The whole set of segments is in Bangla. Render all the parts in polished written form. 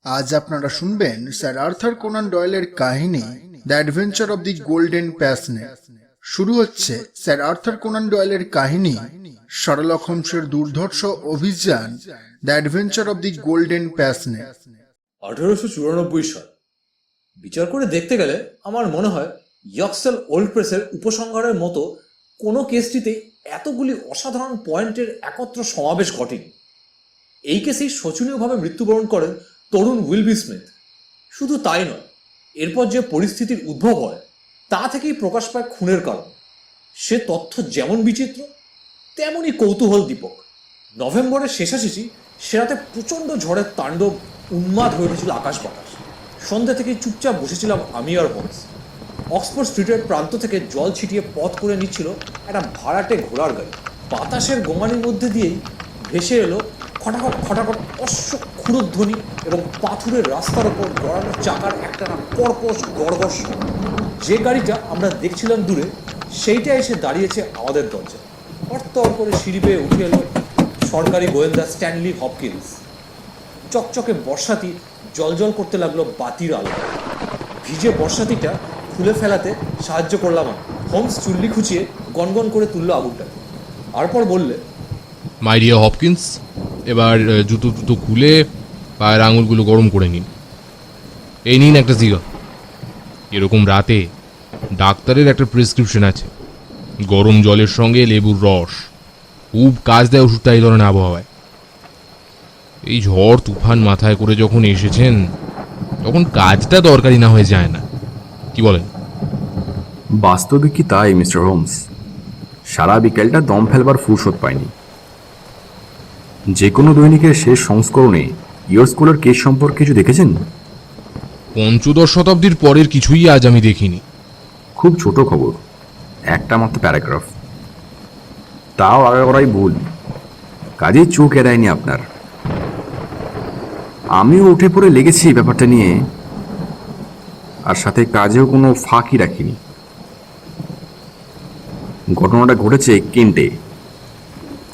আজ আপনারা শুনবেন স্যার আর্থার কোনান ডয়েলের কাহিনী the adventure of the golden pince-nez. শুরু হচ্ছে স্যার আর্থার কোনান ডয়েলের কাহিনী শার্লক হোমসের দুর্ধর্ষ অভিযান the adventure of the golden pince-nez. 1894 সাল। বিচার করে দেখতে গেলে আমার মনে হয় ইয়র্কশেল ওল্ড প্রেসের উপসংহারের মতো কোনো কেসটিতে এতগুলি অসাধারণ পয়েন্টের একত্র সমাবেশ ঘটেনি। এই কেসেই শোচনীয়ভাবে মৃত্যুবরণ করেন তরুণ উইলবি স্মিথ। শুধু তাই নয়, এরপর যে পরিস্থিতির উদ্ভব হয় তা থেকেই প্রকাশ পায় খুনের কারণ। সে তথ্য যেমন বিচিত্র তেমনই কৌতূহল দীপক। নভেম্বরের শেষাশেষি সেরাতে প্রচণ্ড ঝড়ের তাণ্ডব উন্মাদ হয়ে উঠেছিল আকাশ বাতাস। সন্ধ্যা থেকে চুপচাপ বসেছিলাম আমি আর হোমস। অক্সফোর্ড স্ট্রিটের প্রান্ত থেকে জল ছিটিয়ে পথ করে নিচ্ছিল একটা ভাড়াটে ঘোড়ার গাড়ি। বাতাসের গোঙানির মধ্যে দিয়েই ভেসে এলো খটাখট খটাখট অশ্ব ক্ষুরধ্বনি এবং পাথুরের রাস্তার ওপর গড়ানো চাকার একটানা কর্কশ গড়গড় শব্দ। যে গাড়িটা আমরা দেখছিলাম দূরে সেইটা এসে দাঁড়িয়েছে আমাদের দরজায়। অর্থর করে সিঁড়ি বেয়ে উঠে এলো সরকারি গোয়েন্দা স্ট্যানলি হপকিন্স। চকচকে বর্ষাতি জলজল করতে লাগলো বাতির আলো। ভিজে বর্ষাতিটা খুলে ফেলাতে সাহায্য করলাম আমি। হোমস চুল্লি খুঁচিয়ে গনগন করে তুললো আগুনটাকে। তারপর বললে, মাই ডিয়ার হপকিন্স, এবার জুতো টুতো খুলে পায়ের আঙুলগুলো গরম করে নিন। এই নিন একটা সিগার। এরকম রাতে ডাক্তারের একটা প্রেসক্রিপশন আছে, গরম জলের সঙ্গে লেবুর রস। খুব কাজ দেয় ওষুধটা এই ধরনের আবহাওয়ায়। এই ঝড় তুফান মাথায় করে যখন এসেছেন তখন কাজটা দরকারি না হয়ে যায় না, কি বলেন? বাস্তবে কি তাই মিস্টার হোমস? সারা বিকেলটা দম ফেলবার ফুরসত পায়নি। যে কোনো দৈনিকের শেষ সংস্করণে ইয়োর স্কুলের কেস সম্পর্কে কিছু দেখেছেন? পঞ্চদশ শতাব্দীর পরের কিছুই আজ আমি দেখিনি। খুব ছোট খবর, একটা মাত্র প্যারাগ্রাফ। তাও আগে করাই ভুল, কাজেই চোখ এড়ায়নি আপনার। আমিও উঠে পড়ে লেগেছি ব্যাপারটা নিয়ে, আর সাথে কাজেও কোনো ফাঁকি রাখিনি। ঘটনাটা ঘটেছে কেন্টে,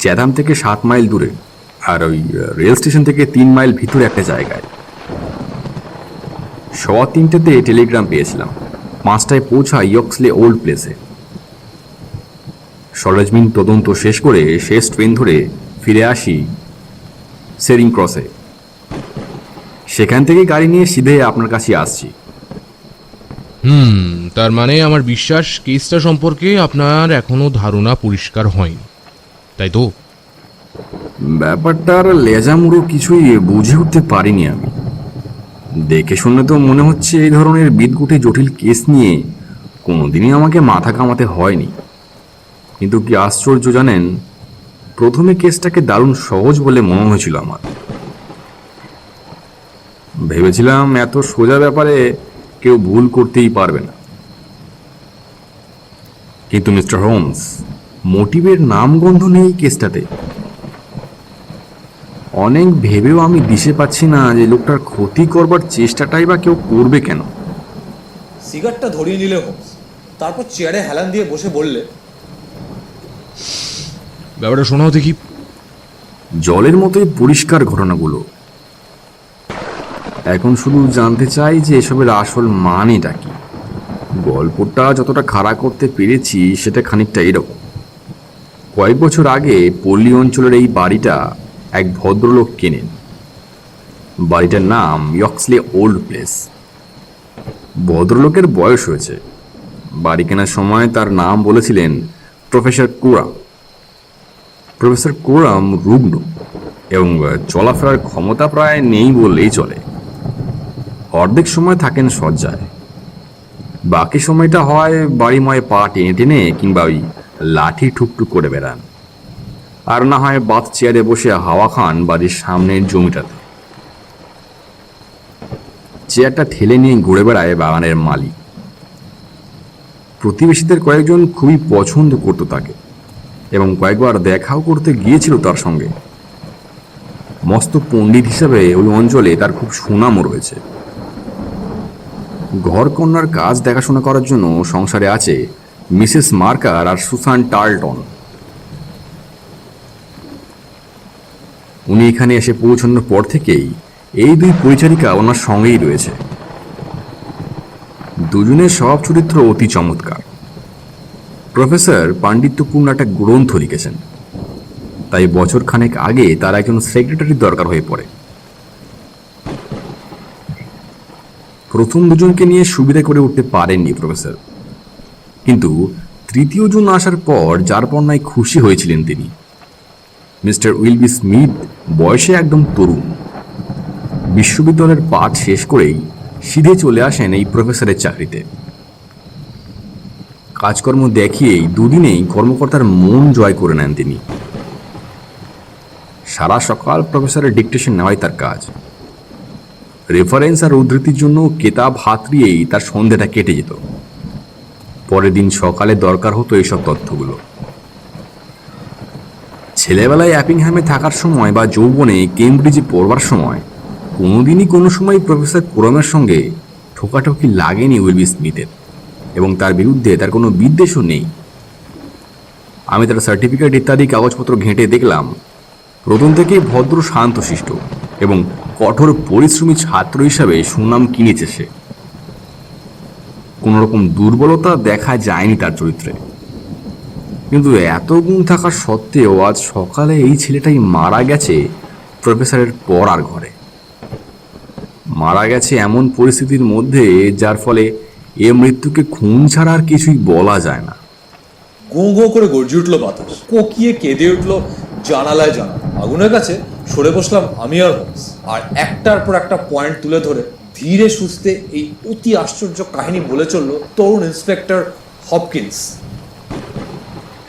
চ্যাথাম থেকে 7 মাইল দূরে, আর ওই রেল স্টেশন থেকে 3 মাইল ভিতরে একটা জায়গায়। 3:15-তে টেলিগ্রাম পেয়েছিলাম, 5টায় পৌঁছায় ইয়র্কশেল ওল্ড প্লেসে। সরেজমিন তদন্ত শেষ করে শেষ ট্রেন ধরে ফিরে আসি সেরিং ক্রসে। সেখান থেকে গাড়ি নিয়ে সিধে আপনার কাছে আসছি। তার মানে আমার বিশ্বাস কেসটা সম্পর্কে আপনার এখনো ধারণা পরিষ্কার হয়নি, তাই তো? ব্যাপারটার লেজামুড়ো কিছুই বুঝে উঠতে পারিনি আমি। দেখে শুনে তো মনে হচ্ছে এই ধরনের বিদঘুটে জটিল কেস নিয়ে কোনোদিনই আমাকে মাথা কামাতে হয়নি। কিন্তু কি আশ্চর্য জানেন, প্রথমে কেসটাকে দারুণ সহজ বলে মনে হয়েছিল আমার। ভেবেছিলাম এত সোজা ব্যাপারে কেউ ভুল করতেই পারবে না। কিন্তু মিস্টার হোমস, মোটিভের নামগন্ধ নেই কেসটাতে। অনেক ভেবেও আমি দিশে পাচ্ছি না যে লোকটার ক্ষতি করবার চেষ্টাটাই বা কেউ করবে কেন। সিগারটা ধরিয়ে নিলে হোমস। তারপর চেয়ারে হেলান দিয়ে বসে বললে, ব্যাপারটা শোনাও দেখি। জলের মতোই পরিষ্কার ঘটনাগুলো। এখন শুধু জানতে চাই যে এসবের আসল মানেটা কি। গল্পটা যতটা খাড়া করতে পেরেছি সেটা খানিকটা এরকম। কয়েক বছর আগে পল্লী অঞ্চলের এই বাড়িটা এক ভদ্রলোক কেনেন। বাড়িটার নাম ইয়র্কশেল ওল্ড প্লেস। ভদ্রলোকের বয়স হয়েছে। বাড়ি কেনার সময় তার নাম বলেছিলেন প্রফেসর কোরাম। প্রফেসর কোরাম রুগ্ন এবং চলাফেরার ক্ষমতা প্রায় নেই বললেই চলে। অর্ধেক সময় থাকেন শয্যায়, বাকি সময়টা হয় বাড়িময় পা টেনে টেনে কিংবা ওই লাঠি ঠুকটুক করে বেড়ান, আর না হয় বাথ চেয়ারে বসে হাওয়া খান বাড়ির সামনের জমিটাতে। চেয়ারটা ঠেলে নিয়ে ঘুরে বেড়ায় বাগানের মালি। প্রতিবেশীদের কয়েকজন খুবই পছন্দ করত তাকে এবং কয়েকবার দেখাও করতে গিয়েছিল তার সঙ্গে। মস্ত পণ্ডিত হিসেবে ওই অঞ্চলে তার খুব সুনামও রয়েছে। ঘর কন্যার কাজ দেখাশোনা করার জন্য সংসারে আছে মিসেস মার্কার আর সুসান টার্লটন। উনি এখানে এসে পৌঁছানোর পর থেকেই এই দুই পরিচারিকা ওনার সঙ্গেই রয়েছে। দুজনের সব চরিত্র অতি চমৎকার। প্রফেসর পাণ্ডিত্যপূর্ণ একটা গ্রন্থ লিখেছেন, তাই বছর খানেক আগে তার একজন সেক্রেটারির দরকার হয়ে পড়ে। প্রথম দুজনকে নিয়ে সুবিধা করে উঠতে পারেননি প্রফেসর, কিন্তু তৃতীয় জন আসার পর যার পণ্যায় খুশি হয়েছিলেন তিনি। মিস্টার উইলবি স্মিথ বয়সে একদম তরুণ। বিশ্ববিদ্যালয়ের পাঠ শেষ করেই সিধে চলে আসেন এই প্রফেসরের চাকরিতে। কাজকর্ম দেখিয়েই দুদিনেই কর্মকর্তার মন জয় করে নেন তিনি। সারা সকাল প্রফেসরের ডিকটেশন নেওয়াই তার কাজ। রেফারেন্স আর উদ্ধৃতির জন্য কেতাব হাতড়িয়েই তার সন্ধ্যাটা কেটে যেত। পরের দিন সকালে দরকার হতো এইসব তথ্যগুলো। ছেলেবেলায় অ্যাপিংহ্যামে থাকার সময় বা যৌবনে কেমব্রিজে পড়বার সময় কোনোদিনই কোনো সময় প্রফেসর কোরামের সঙ্গে ঠোকাঠকি লাগেনি উইলবি স্মিথের, এবং তার বিরুদ্ধে তার কোনো বিদ্বেষও নেই। আমি তার সার্টিফিকেট ইত্যাদি কাগজপত্র ঘেঁটে দেখলাম, প্রথম থেকেই ভদ্র শান্তশিষ্ট এবং কঠোর পরিশ্রমী ছাত্র হিসাবে সুনাম কিনেছে সে। কোনো রকম দুর্বলতা দেখা যায়নি তার চরিত্রে। কিন্তু এত গুণ থাকা সত্ত্বেও আজ সকালে এই ছেলেটাই মারা গেছে প্রফেসরের পড়ার ঘরে। মারা গেছে এমন পরিস্থিতির মধ্যে যার ফলে এ মৃত্যুকে খুন ছাড়া আর কিছুই বলা যায় না। গোঁ গোঁ করে গর্জে উঠলো বাতাস, কোকিয়ে কেঁদে উঠলো জানালায় জানালা। আগুনের কাছে সরে বসলাম আমি আর হোমস, আর একটার পর একটা পয়েন্ট তুলে ধরে ধীরে সুস্থে এই অতি আশ্চর্য কাহিনী বলে চলল তরুণ ইন্সপেক্টর হপকিন্স।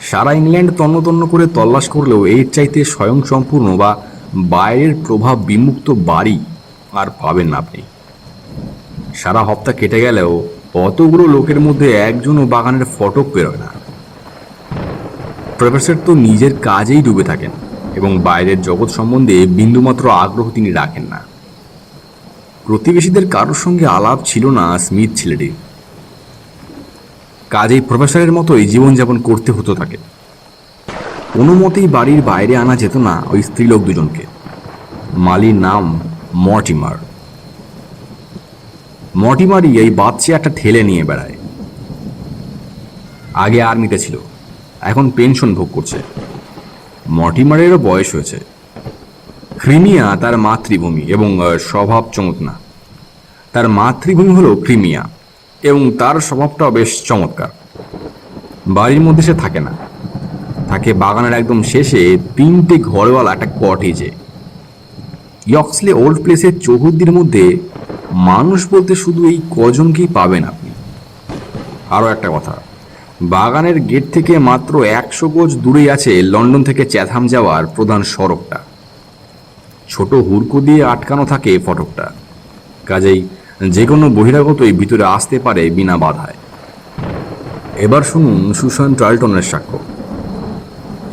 সারা ইংল্যান্ড তন্ন করে তল্লাশ করলেও এর চাইতে স্বয়ংসম্পূর্ণ বা বাইরের প্রভাব বিমুক্ত বাড়ি আর পাবেন না আপনি। সারা হপ্তাহ কেটে গেলেও অতগুলো লোকের মধ্যে একজনও বাগানের ফটক বেরোয় না। প্রফেসর তো নিজের কাজেই ডুবে থাকেন এবং বাইরের জগৎ সম্বন্ধে বিন্দুমাত্র আগ্রহ তিনি রাখেন না। প্রতিবেশীদের কারোর সঙ্গে আলাপ ছিল না স্মিথ ছেলেটির। কাজেই প্রফেসরের মতোই জীবনযাপন করতে হতো তাকে। কোনো মতেই বাড়ির বাইরে আনা যেত না ওই স্ত্রীলোক দুজনকে। মালির নাম মর্টিমার। মর্টিমারই এই বাচ্চা একটা ঠেলে নিয়ে বেড়ায়। আগে আর্মিতে ছিল, এখন পেনশন ভোগ করছে। মর্টিমারেরও বয়স হয়েছে। ক্রিমিয়া তার মাতৃভূমি এবং স্বভাব চমৎনা। তার মাতৃভূমি হলো ক্রিমিয়া এবং তার স্বভাবটাও বেশ চমৎকার। বাড়ির মধ্যে সে থাকে না, থাকে বাগানের একদম শেষে 3টে ঘরওয়ালা একটা কটেজে। ইয়ক্সলে ওল্ড প্লেসের চৌহদ্দির মধ্যে মানুষ বলতে শুধু এই কজনকেই পাবেন আপনি। আরও একটা কথা, বাগানের গেট থেকে মাত্র 100 গজ দূরেই আছে লন্ডন থেকে চ্যাথাম যাওয়ার প্রধান সড়কটা। ছোট হুড়কো দিয়ে আটকানো থাকে ফটকটা, কাজেই যে কোনো বহিরাগতই ভিতরে আসতে পারে বিনা বাধায়। এবার শুনুন সুসান টার্লটনের সাক্ষ্য।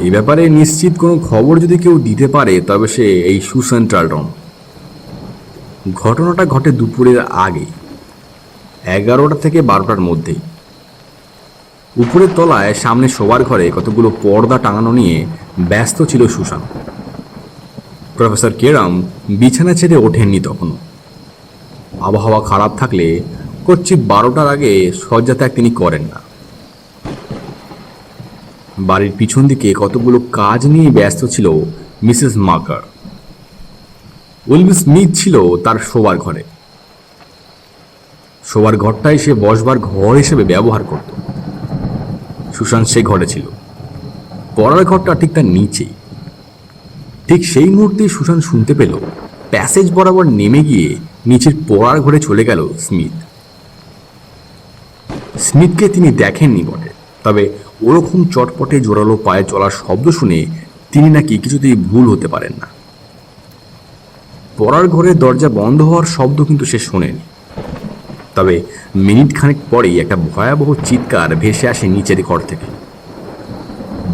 এই ব্যাপারে নিশ্চিত কোনো খবর যদি কেউ দিতে পারে তবে সে এই সুসান টার্লটন। ঘটনাটা ঘটে দুপুরের আগেই, 11টা থেকে 12টার মধ্যেই। উপরের তলায় সামনে শোবার ঘরে কতগুলো পর্দা টাঙানো নিয়ে ব্যস্ত ছিল সুসান। প্রফেসর কেরাম বিছানা ছেড়ে ওঠেননি তখনও। আবহাওয়া খারাপ থাকলে কচ্ছিত 12টার আগে শয্যাত্যাগ তিনি করেন না। বাড়ির পিছন দিকে কতগুলো কাজ নিয়ে ব্যস্ত ছিল মিসেস মাকার। উইলবি স্মিথ ছিল তার শোবার ঘরে। শোবার ঘরটাই সে বসবার ঘর হিসেবে ব্যবহার করত। সুসান সে ঘরে ছিল। পড়ার ঘরটা ঠিক তার নিচেই। ঠিক সেই মুহূর্তেই সুসান শুনতে পেল প্যাসেজ বরাবর নেমে গিয়ে নিচের পড়ার ঘরে চলে গেল স্মিথ। স্মিথকে তিনি দেখেননি বটে, তবে ওরকম চটপটে জোরালো পায়ে চলার শব্দ শুনে তিনি নাকি কিছুতেই ভুল হতে পারেন না। পড়ার ঘরের দরজা বন্ধ হওয়ার শব্দ কিন্তু সে শোনেনি, তবে মিনিট খানেক পরেই একটা ভয়াবহ চিৎকার ভেসে আসে নিচের ঘর থেকে।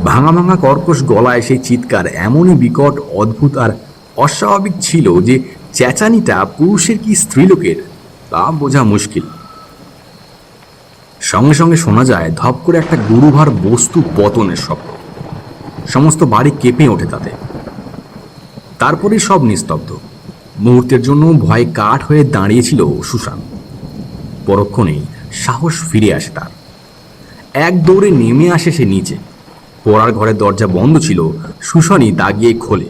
ভাঙা ভাঙা কর্কশ গলায় সেই চিৎকার এমনই বিকট, অদ্ভুত আর অস্বাভাবিক ছিল যে চেঁচানিটা পুরুষের কি স্ত্রীলোকের তা বোঝা মুশকিল। সঙ্গে সঙ্গে শোনা যায় ধপ করে একটা গুরুভার বস্তু পতনের শব্দ। সমস্ত বাড়ি কেঁপে ওঠে তাতে। তারপরেই সব নিস্তব্ধ। মুহূর্তের জন্য ভয়ে কাঠ হয়ে দাঁড়িয়েছিল সুশান। পরক্ষণেই সাহস ফিরে আসে তার। এক দৌড়ে নেমে আসে সে নিচে। পড়ার ঘরের দরজা বন্ধ ছিল, সুশানই তা গিয়ে খোলে।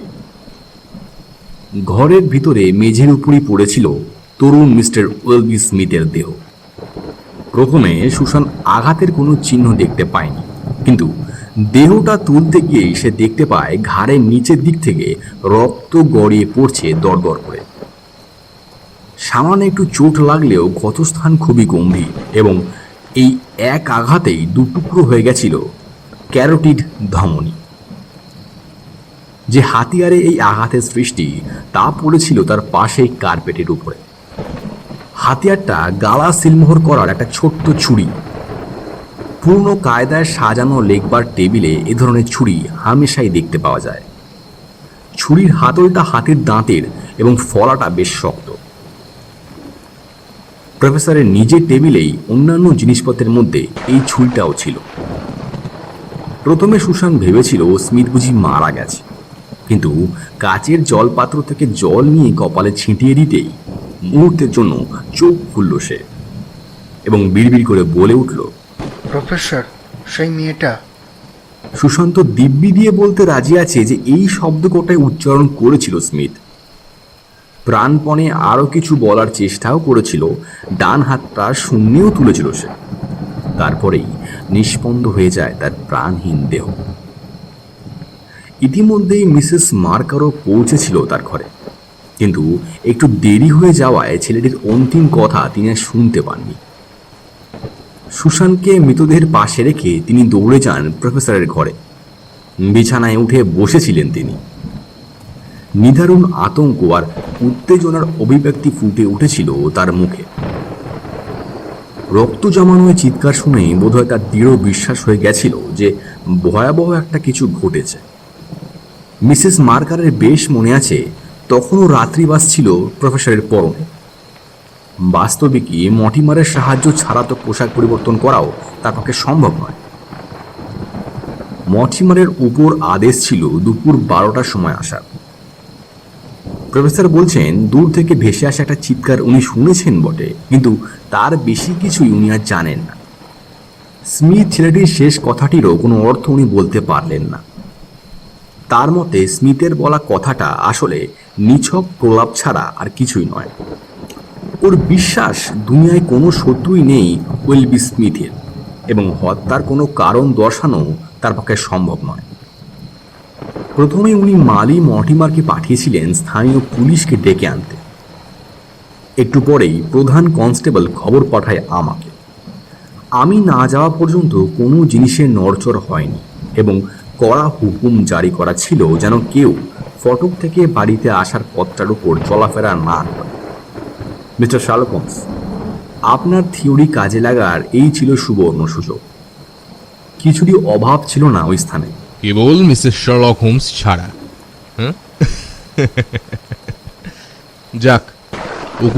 ঘরের ভিতরে মেঝের উপরই পড়েছিল তরুণ মিস্টার ওয়েলবি স্মিথের দেহ। প্রথমে সুশান আঘাতের কোনো চিহ্ন দেখতে পায়নি, কিন্তু দেহটা তুলতে গিয়ে সে দেখতে পায় ঘাড়ের নিচের দিক থেকে রক্ত গড়িয়ে পড়ছে দরদর করে। সামান্য একটু চোট লাগলেও ক্ষতস্থান খুবই গম্ভীর, এবং এই এক আঘাতেই দুটুকরো হয়ে গেছিল ক্যারোটিড ধমনী। যে হাতিয়ারে এই আঘাতের সৃষ্টি তা পড়েছিল তার পাশে কার্পেটের উপরে। হাতিয়ারটা গালা সিলমোহর করার একটা ছোট্ট ছুরি। পুরনো কায়দায় সাজানো লেখবার টেবিলে এ ধরনের ছুরি হামেশাই দেখতে পাওয়া যায়। ছুরির হাতলটা হাতের দাঁতের এবং ফলাটা বেশ শক্ত। প্রফেসরের নিজের টেবিলেই অন্যান্য জিনিসপত্রের মধ্যে এই ছুরিটাও ছিল। প্রথমে সুশান ভেবেছিল স্মিথ বুঝি মারা গেছে, কিন্তু কাচের জলপাত্র থেকে জল নিয়ে কপালে ছিটিয়ে দিতেই মুহূর্তের জন্য চোখ খুলল সে এবং বিড়বিড় করে বলে উঠল, প্রফেসর, সেই মেয়েটা। সুশান্ত দিব্যি দিয়ে বলতে রাজি আছে যে এই শব্দ কটাই উচ্চারণ করেছিল স্মিথ। প্রাণপণে আরো কিছু বলার চেষ্টাও করেছিল, ডান হাতটা শূন্যেও তুলেছিল সে। তারপরেই নিষ্পন্দ হয়ে যায় তার প্রাণহীন দেহ। ইতিমধ্যেই মিসেস মার্কারও পৌঁছেছিল তার ঘরে, কিন্তু একটু দেরি হয়ে যাওয়ায় ছেলেটির অন্তিম কথা তিনি আর শুনতে পাননি। সুশানকে মৃতদেহের পাশে রেখে তিনি দৌড়ে যান প্রফেসরের ঘরে। বিছানায় উঠে বসেছিলেন তিনি। নিদারুণ আতঙ্ক আর উত্তেজনার অভিব্যক্তি ফুটে উঠেছিল তার মুখে। রক্ত জমানো চিৎকার শুনে বোধহয় তার দৃঢ় বিশ্বাস হয়ে গেছিল যে ভয়াবহ একটা কিছু ঘটেছে। মিসেস মার্কারের বেশ মনে আছে, তখনও রাত্রিবাস ছিল প্রফেসরের পরনে। বাস্তবিকই মটিমারের সাহায্য ছাড়া তো পোশাক পরিবর্তন করাও তার পক্ষে সম্ভব নয়। মটিমারের উপর আদেশ ছিল দুপুর 12টার সময় আসার। প্রফেসর বলছেন দূর থেকে ভেসে আসা একটা চিৎকার উনি শুনেছেন বটে, কিন্তু তার বেশি কিছুই উনি আর জানেন না। স্মিথ ছেলেটির শেষ কথাটিরও কোনো অর্থ উনি বলতে পারলেন না। তার মতে স্মিথের বলা কথাটা আসলে নিছক প্রলাপ ছাড়া আর কিছুই নয়। ওর বিশ্বাস দুনিয়ায় কোনো শত্রুই নেই ওয়েলবি স্মিথের, এবং হত্যার কোনো কারণ দর্শানো তার পক্ষে সম্ভব নয়। প্রথমে উনি মালি মর্টিমারকে পাঠিয়েছিলেন স্থানীয় পুলিশকে ডেকে আনতে। একটু পরেই প্রধান কনস্টেবল খবর পাঠায় আমাকে। আমি না যাওয়া পর্যন্ত কোনো জিনিসের নড়চড় হয়নি, এবং কড়া হুকুম জারি করা ছিল যেন কেউ ফটক থেকে বাড়িতে আসার পথটার উপর চলাফেরা না করে। মিস্টার শার্লক হোমস, আপনার থিওরি কাজে লাগার এই ছিল সুবর্ণ সুযোগ। কিছুরই অভাব ছিল না ওই স্থানে, কেবল মিসেস শার্লক হোমস ছাড়া। হ্যাঁ, যাক,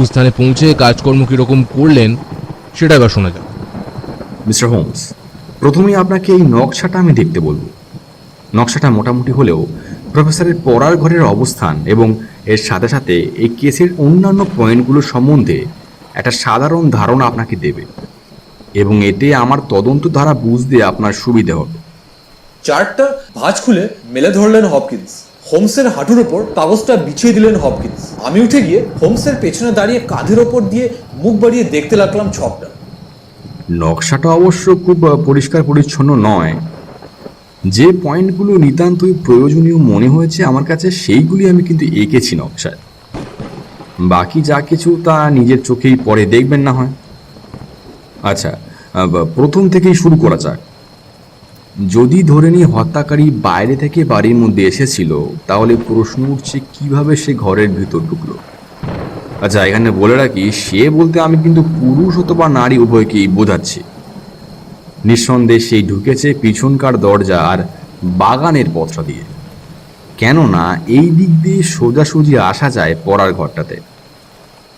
স্থানে পৌঁছে কাজকর্ম কিরকম করলেন সেটা এবার শোনা যাক। মিস্টার হোমস, প্রথমেই আপনাকে এই নকশাটা আমি দেখতে বলবো। নকশাটা মোটামুটি হলেও প্রফেসরের পড়ার ঘরের অবস্থান এবং এর সাথে সাথে এই কেসের অন্যান্য পয়েন্টগুলো সম্বন্ধে একটা সাধারণ ধারণা আপনাকে দেবে, এবং এতে আমার তদন্ত ধারা বুঝতে আপনার সুবিধে হবে। চার্টটা ভাঁজ খুলে মেলে ধরলেন হপকিন্স। হোমসের হাঁটুর ওপর কাগজটা বিছিয়ে দিলেন হপকিন্স। আমি উঠে গিয়ে হোমসের পেছনে দাঁড়িয়ে কাঁধের ওপর দিয়ে মুখ বাড়িয়ে দেখতে লাগলাম ছকটা। নকশাটা অবশ্য খুব পরিষ্কার পরিচ্ছন্ন নয়। যে পয়েন্টগুলো নিতান্তই প্রয়োজনীয় মনে হয়েছে আমার কাছে, সেইগুলি আমি কিন্তু এঁকেছি নকশায়। বাকি যা কিছু তা নিজের চোখেই পরে দেখবেন না হয়। আচ্ছা, প্রথম থেকেই শুরু করা যাক। যদি ধরে নিই হত্যাকারী বাইরে থেকে বাড়ির মধ্যে এসেছিল, তাহলে প্রশ্ন উঠছে কিভাবে সে ঘরের ভিতর ঢুকলো। আচ্ছা, এখানে বলে রাখি, সে বলতে আমি কিন্তু পুরুষ অথবা নারী উভয়কেই বোঝাচ্ছি। নিঃসন্দেহে সেই ঢুকেছে পিছনকার দরজা আর বাগানের পথটা দিয়ে, কেননা এই দিক দিয়ে সোজাসুজি আসা যায় পড়ার ঘরটাতে।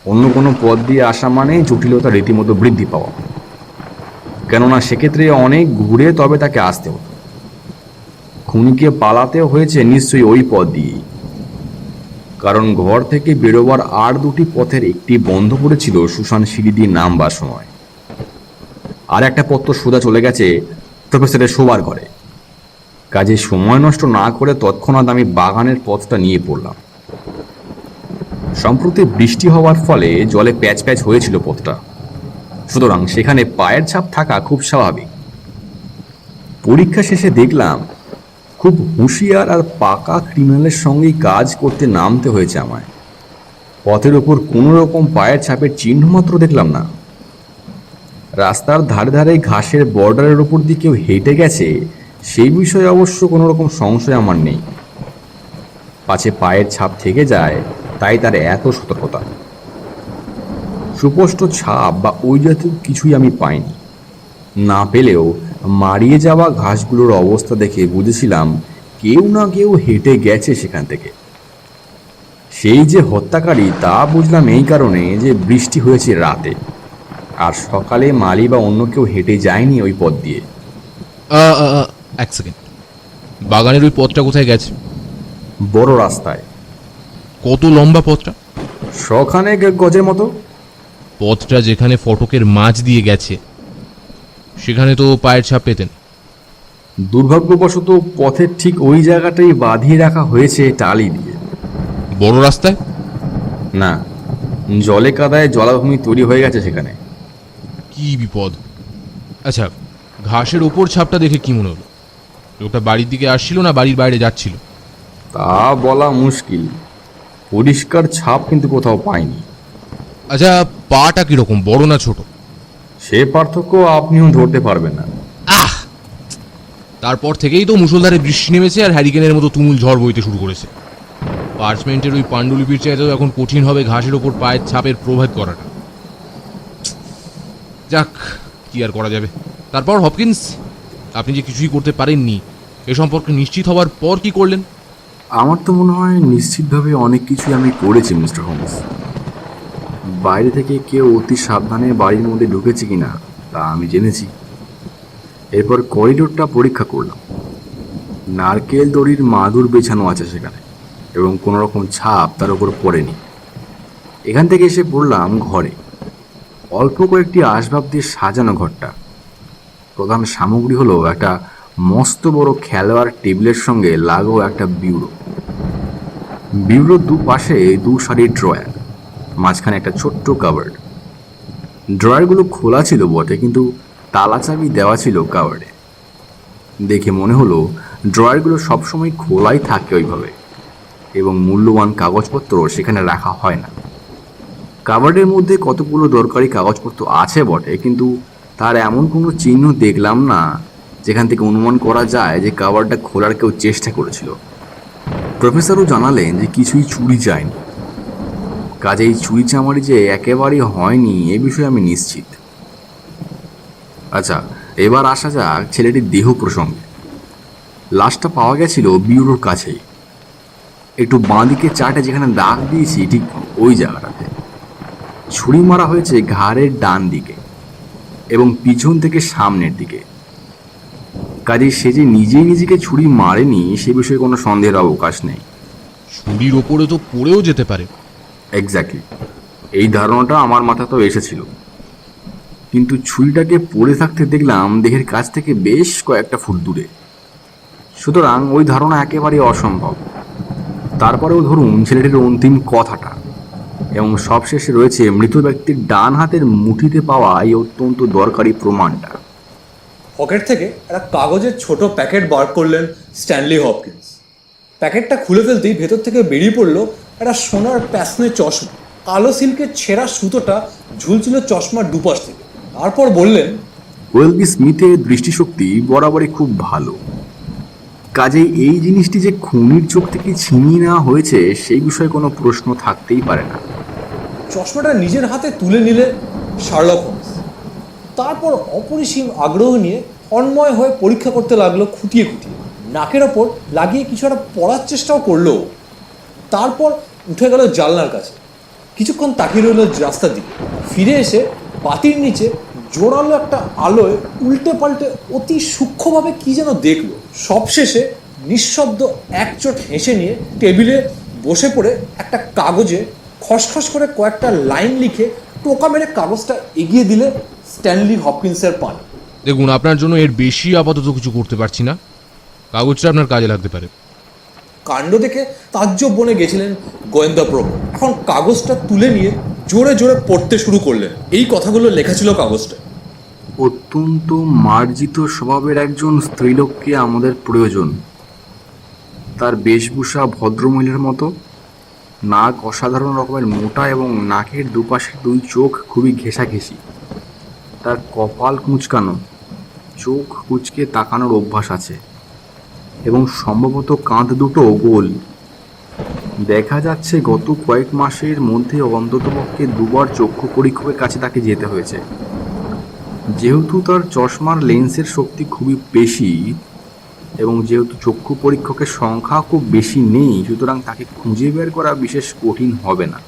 অন্য কোনো পথ দিয়ে আসা মানে জটিলতা রীতিমতো বৃদ্ধি পাওয়া, কেননা সেক্ষেত্রে অনেক ঘুরে তবে তাকে আসতে হতো। খুনিকে পালাতে হয়েছে নিশ্চয়ই ওই পথ দিয়েই, কারণ ঘর থেকে বেরোবার আর দুটি পথের একটি বন্ধ পড়েছিল সুশান সিঁড়ি দিয়ে নামবার সময়, আর একটা পথ তো সোজা চলে গেছে প্রফেসরের শোবার ঘরে। কাজে সময় নষ্ট না করে তৎক্ষণাৎ আমি বাগানের পথটা নিয়ে পড়লাম। সম্প্রতি বৃষ্টি হওয়ার ফলে জলে প্যাচ প্যাচ হয়েছিল পথটা, সুতরাং সেখানে পায়ের ছাপ থাকা খুব স্বাভাবিক। পরীক্ষা শেষে দেখলাম খুব হুঁশিয়ার আর পাকা ক্রিমিনালের সঙ্গেই কাজ করতে নামতে হয়েছে আমায়। পথের ওপর কোনো রকম পায়ের ছাপের চিহ্ন মাত্র দেখলাম না। রাস্তার ধারে ধারে ঘাসের বর্ডারের ওপর দিয়ে কেউ হেঁটে গেছে সেই বিষয়ে অবশ্য কোনো রকম সংশয় আমার নেই। পাছে পায়ের ছাপ থেকে যায় তাই তার এত সতর্কতা। সুস্পষ্ট ছাপ বা ওই জাতীয় কিছুই আমি পাইনি। না পেলেও মারিয়ে যাওয়া ঘাসগুলোর অবস্থা দেখে বুঝেছিলাম কেউ না কেউ হেঁটে গেছে সেখান থেকে। সেই যে হত্যাকারী তা বুঝলাম এই কারণে যে বৃষ্টি হয়েছে রাতে, আর সকালে মালি বা অন্য কেউ হেঁটে যায়নি ওই পথ দিয়ে। এক সেকেন্ড, বাগানের ওই পথটা কোথায় গেছে? বড় রাস্তায়। কত লম্বা পথটা? শখানেক গজের মতো। পথটা যেখানে ফটকের মাঝ দিয়ে গেছে সেখানে তো পায়ের ছাপ পেতেন। দুর্ভাগ্যবশত পথের ঠিক ওই জায়গাটাই বাঁধিয়ে রাখা হয়েছে টালি দিয়ে। বড় রাস্তায় না, জলে কাদায় জলাভূমি তৈরি হয়ে গেছে সেখানে। কি বিপদ! আচ্ছা, ঘাসের ওপর ছাপটা দেখে কি মনে হলো? লোকটা বাড়ির দিকে আসছিল না বাড়ির বাইরে যাচ্ছিল? তা বলা মুশকিল, পরিষ্কার ছাপ কিন্তু কোথাও পাইনি। আচ্ছা, পাটা কিরকম, বড় না ছোট? সে পার্থক্য আপনিও ধরতে পারবেন না। তারপর থেকেই তো মুষলধারে বৃষ্টি নেমেছে আর হ্যারিকেনের মতো তুমুল ঝড় বইতে শুরু করেছে। পার্চমেন্টের ওই পাণ্ডুলিপির চাইতেও এখন কঠিন হবে ঘাসের ওপর পায়ের ছাপের প্রভেদ করাটা। যাক, কি আর করা যাবে। তারপর হপকিন্স, আপনি যে কিছুই করতে পারেননি এ সম্পর্কে নিশ্চিত হওয়ার পর কি করলেন? আমার তো মনে হয় নিশ্চিতভাবে অনেক কিছুই আমি করেছি মিস্টার হোমস। বাইরে থেকে কেউ অতি সাবধানে বাড়ির মধ্যে ঢুকেছে কিনা তা আমি জেনেছি। এরপর করিডোরটা পরীক্ষা করলাম। নারকেল দড়ির মাদুর বেছানো আছে সেখানে, এবং কোনো রকম ছাপ তার উপর পড়েনি। এখান থেকে এসে পড়লাম ঘরে। অল্প কয়েকটি আসবাব দিয়ে সাজানো ঘরটা। প্রধান সামগ্রী হলো একটা মস্ত বড় খেলোয়াড় টেবিলের সঙ্গে লাগো একটা বিউরো। বিউরোর দুপাশে দু সারি ড্রয়ার, মাঝখানে একটা ছোট্ট কাভার্ড। ড্রয়ারগুলো খোলা ছিল বটে, কিন্তু তালা চাবি দেওয়া ছিল কাভার্ডে। দেখে মনে হলো ড্রয়ারগুলো সবসময় খোলাই থাকে ওইভাবে, এবং মূল্যবান কাগজপত্র সেখানে রাখা হয় না। কাভার্ডের মধ্যে কতগুলো দরকারি কাগজপত্র আছে বটে, কিন্তু তার এমন কোনো চিহ্ন দেখলাম না যেখান থেকে অনুমান করা যায় যে কাভার্ডটা খোলার কেউ চেষ্টা করেছিল। প্রফেসরও জানালেন যে কিছুই চুরি যায়নি। কাজেই চুরি চামারি যে একেবারেই হয়নি এ বিষয়ে আমি নিশ্চিত। আচ্ছা, এবার আসা যাক ছেলেটির দেহ প্রসঙ্গে। লাশটা পাওয়া গেছিল বিউরোর কাছেই, একটু বাঁদিকে চাটে যেখানে দাগ দিয়েছি ঠিক ওই জায়গাটাতে। ছুরি মারা হয়েছে ঘাড়ের ডান দিকে এবং পিছন থেকে সামনের দিকে। কাজে সে যে নিজেই নিজেকে ছুরি মারেনি সে বিষয়ে কোনো সন্দেহের অবকাশ নেই। ছুরির ওপরে তো পড়েও যেতে পারে। এক্স্যাক্টলি, এই ধারণাটা আমার মাথাতেও এসেছিল, কিন্তু ছুরিটাকে পড়ে থাকতে দেখলাম দেহের কাছ থেকে বেশ কয়েকটা ফুট দূরে। সুতরাং ওই ধারণা একেবারে অসম্ভব। তারপরেও ধরুন ছেলেটির অন্তিম কথাটা, এবং সবশেষে রয়েছে মৃত ব্যক্তির ডান হাতের মুঠিতে পাওয়া এই অত্যন্ত দরকারি প্রমাণটা। পকেট থেকে একটা কাগজের ছোট প্যাকেট বার করলেন স্ট্যানলি হপকিন্স। প্যাকেটটা খুলে ফেলতেই ভেতর থেকে বেরিয়ে পড়লো একটা সোনার প্যাসনে চশমা। কালো সিল্কের ছেঁড়া সুতোটা ঝুলছিল চশমার দুপাশ থেকে। তারপর বললেন, ওয়েলবি স্মিথের দৃষ্টিশক্তি বরাবরই খুব ভালো। কাজেই এই জিনিসটি যে খুনির চোখ থেকে ছিনিয়ে নেওয়া হয়েছে সেই বিষয়ে কোনো প্রশ্ন থাকতেই পারে না। চশমাটা নিজের হাতে তুলে নিলেন শার্লক হোমস। তারপর অপরিসীম আগ্রহ নিয়ে তন্ময় হয়ে পরীক্ষা করতে লাগলো খুঁটিয়ে খুঁটিয়ে। নাকের ওপর লাগিয়ে কিছু একটা পড়ার চেষ্টাও করলো। তারপর উঠে গেল জানলার কাছে, কিছুক্ষণ তাকিয়ে রইল রাস্তার দিকে। ফিরে এসে বাতির নিচে জোরালো একটা আলোয় উল্টে পাল্টে অতি সূক্ষ্মভাবে কি যেন দেখলো। সবশেষে নিঃশব্দ একচোট হেসে নিয়ে টেবিলে বসে পড়ে একটা কাগজে খসখস করে কয়েকটা লাইন লিখে টোকা মেরে কাগজটা এগিয়ে দিলে স্ট্যানলি হপকিন্সের পান। দেখুন, আপনার জন্য এর বেশি আপাতত কিছু করতে পারছি না। কাগজটা আপনার কাজে লাগতে পারে। কাণ্ড দেখে তাজ্জব বনে গেছিলেন গোয়েন্দা প্রভু। এখন কাগজটা তুলে নিয়ে জোরে জোরে পড়তে শুরু করলেন। এই কথাগুলো লেখা ছিল কাগজটা। অত্যন্ত মার্জিত স্বভাবের একজন স্ত্রীলোককে আমাদের প্রয়োজন। তার বেশভূষা ভদ্রমহিলার মতো, নাক অসাধারণ রকমের মোটা এবং নাকের দুপাশের দুই চোখ খুবই ঘেঁষাঘেঁষি। তার কপাল কুঁচকানো, চোখ কুঁচকে তাকানোর অভ্যাস আছে এবং সম্ভবত কাঁধ দুটো গোল। দেখা যাচ্ছে গত কয়েক মাসের মধ্যে অন্ততপক্ষে দুবার চক্ষু পরীক্ষকের কাছে তাকে যেতে হয়েছে। যেহেতু তার চশমার লেন্সের শক্তি খুবই বেশি এবং যেহেতু চক্ষু পরীক্ষকের সংখ্যা খুব বেশি নেই, সুতরাং তাকে খুঁজে বের করা বিশেষ কঠিন হবে না।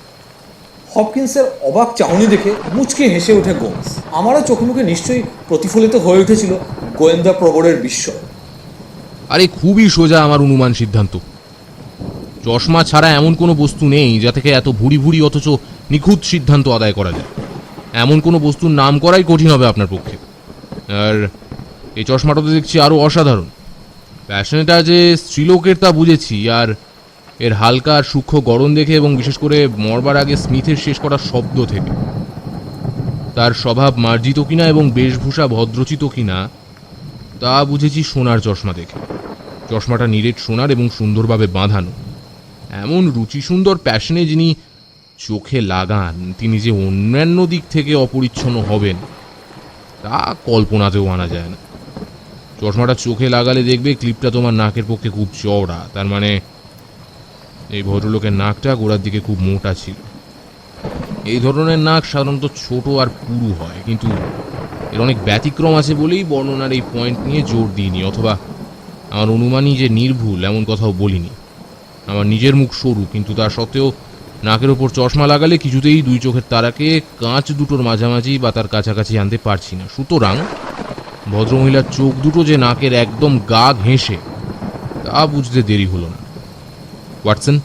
হপকিন্সের অবাক চাহনি দেখে মুচকে হেসে ওঠে গোমস। আমারও চোখে মুখে নিশ্চয়ই প্রতিফলিত হয়ে উঠেছিল গোয়েন্দা প্রবরের বিস্ময়। আরে খুবই সোজা আমার অনুমান সিদ্ধান্ত। চশমা ছাড়া এমন কোনো বস্তু নেই যা থেকে এত ভুরি ভুরি অথচ নিখুঁত সিদ্ধান্ত আদায় করা যায়। এমন কোনো বস্তুর নাম করাই কঠিন হবে আপনার পক্ষে। আর এই চশমাটা তো দেখছি আরও অসাধারণ। প্যাশনেটা যে স্ত্রীলোকের তা বুঝেছি, আর এর হালকা আর সূক্ষ্ম গড়ন দেখে এবং বিশেষ করে মরবার আগে স্মিথের শেষ করা শব্দ থেকে তার স্বভাব মার্জিত কিনা এবং বেশভূষা ভদ্রচিত কিনা তা বুঝেছি সোনার চশমা দেখে। চশমাটা নিরেট সোনার এবং সুন্দরভাবে বাঁধানো। এমন রুচি সুন্দর প্যাশনে যিনি চোখে লাগান, তিনি যে অন্যান্য দিক থেকে অপরিচ্ছন্ন হবেন তা কল্পনাতেও আনা যায় না। চশমাটা চোখে লাগালে দেখবে ক্লিপটা তোমার নাকের পক্ষে খুব চওড়া। তার মানে এই ভদ্রলোকের নাকটা গোড়ার দিকে খুব মোটা ছিল। এই ধরনের নাক সাধারণত ছোট আর পুরু হয়, কিন্তু এর অনেক ব্যতিক্রম আছে বলেই বর্ণনার এই পয়েন্ট নিয়ে জোর দিইনি, অথবা আমার অনুমানই যে নির্ভুল এমন কথাও বলিনি। আমার নিজের মুখ সরু, কিন্তু তা সত্ত্বেও নাকের ওপর চশমা লাগালে কিছুতেই দুই চোখের তারাকে কাঁচ দুটোর মাঝামাঝি বা তার কাছাকাছি আনতে পারছি না। সুতরাং ভদ্রমহিলার চোখ দুটো যে নাকের একদম গা ঘেঁষে তা বুঝতে দেরি হলো না। ওয়াটসন,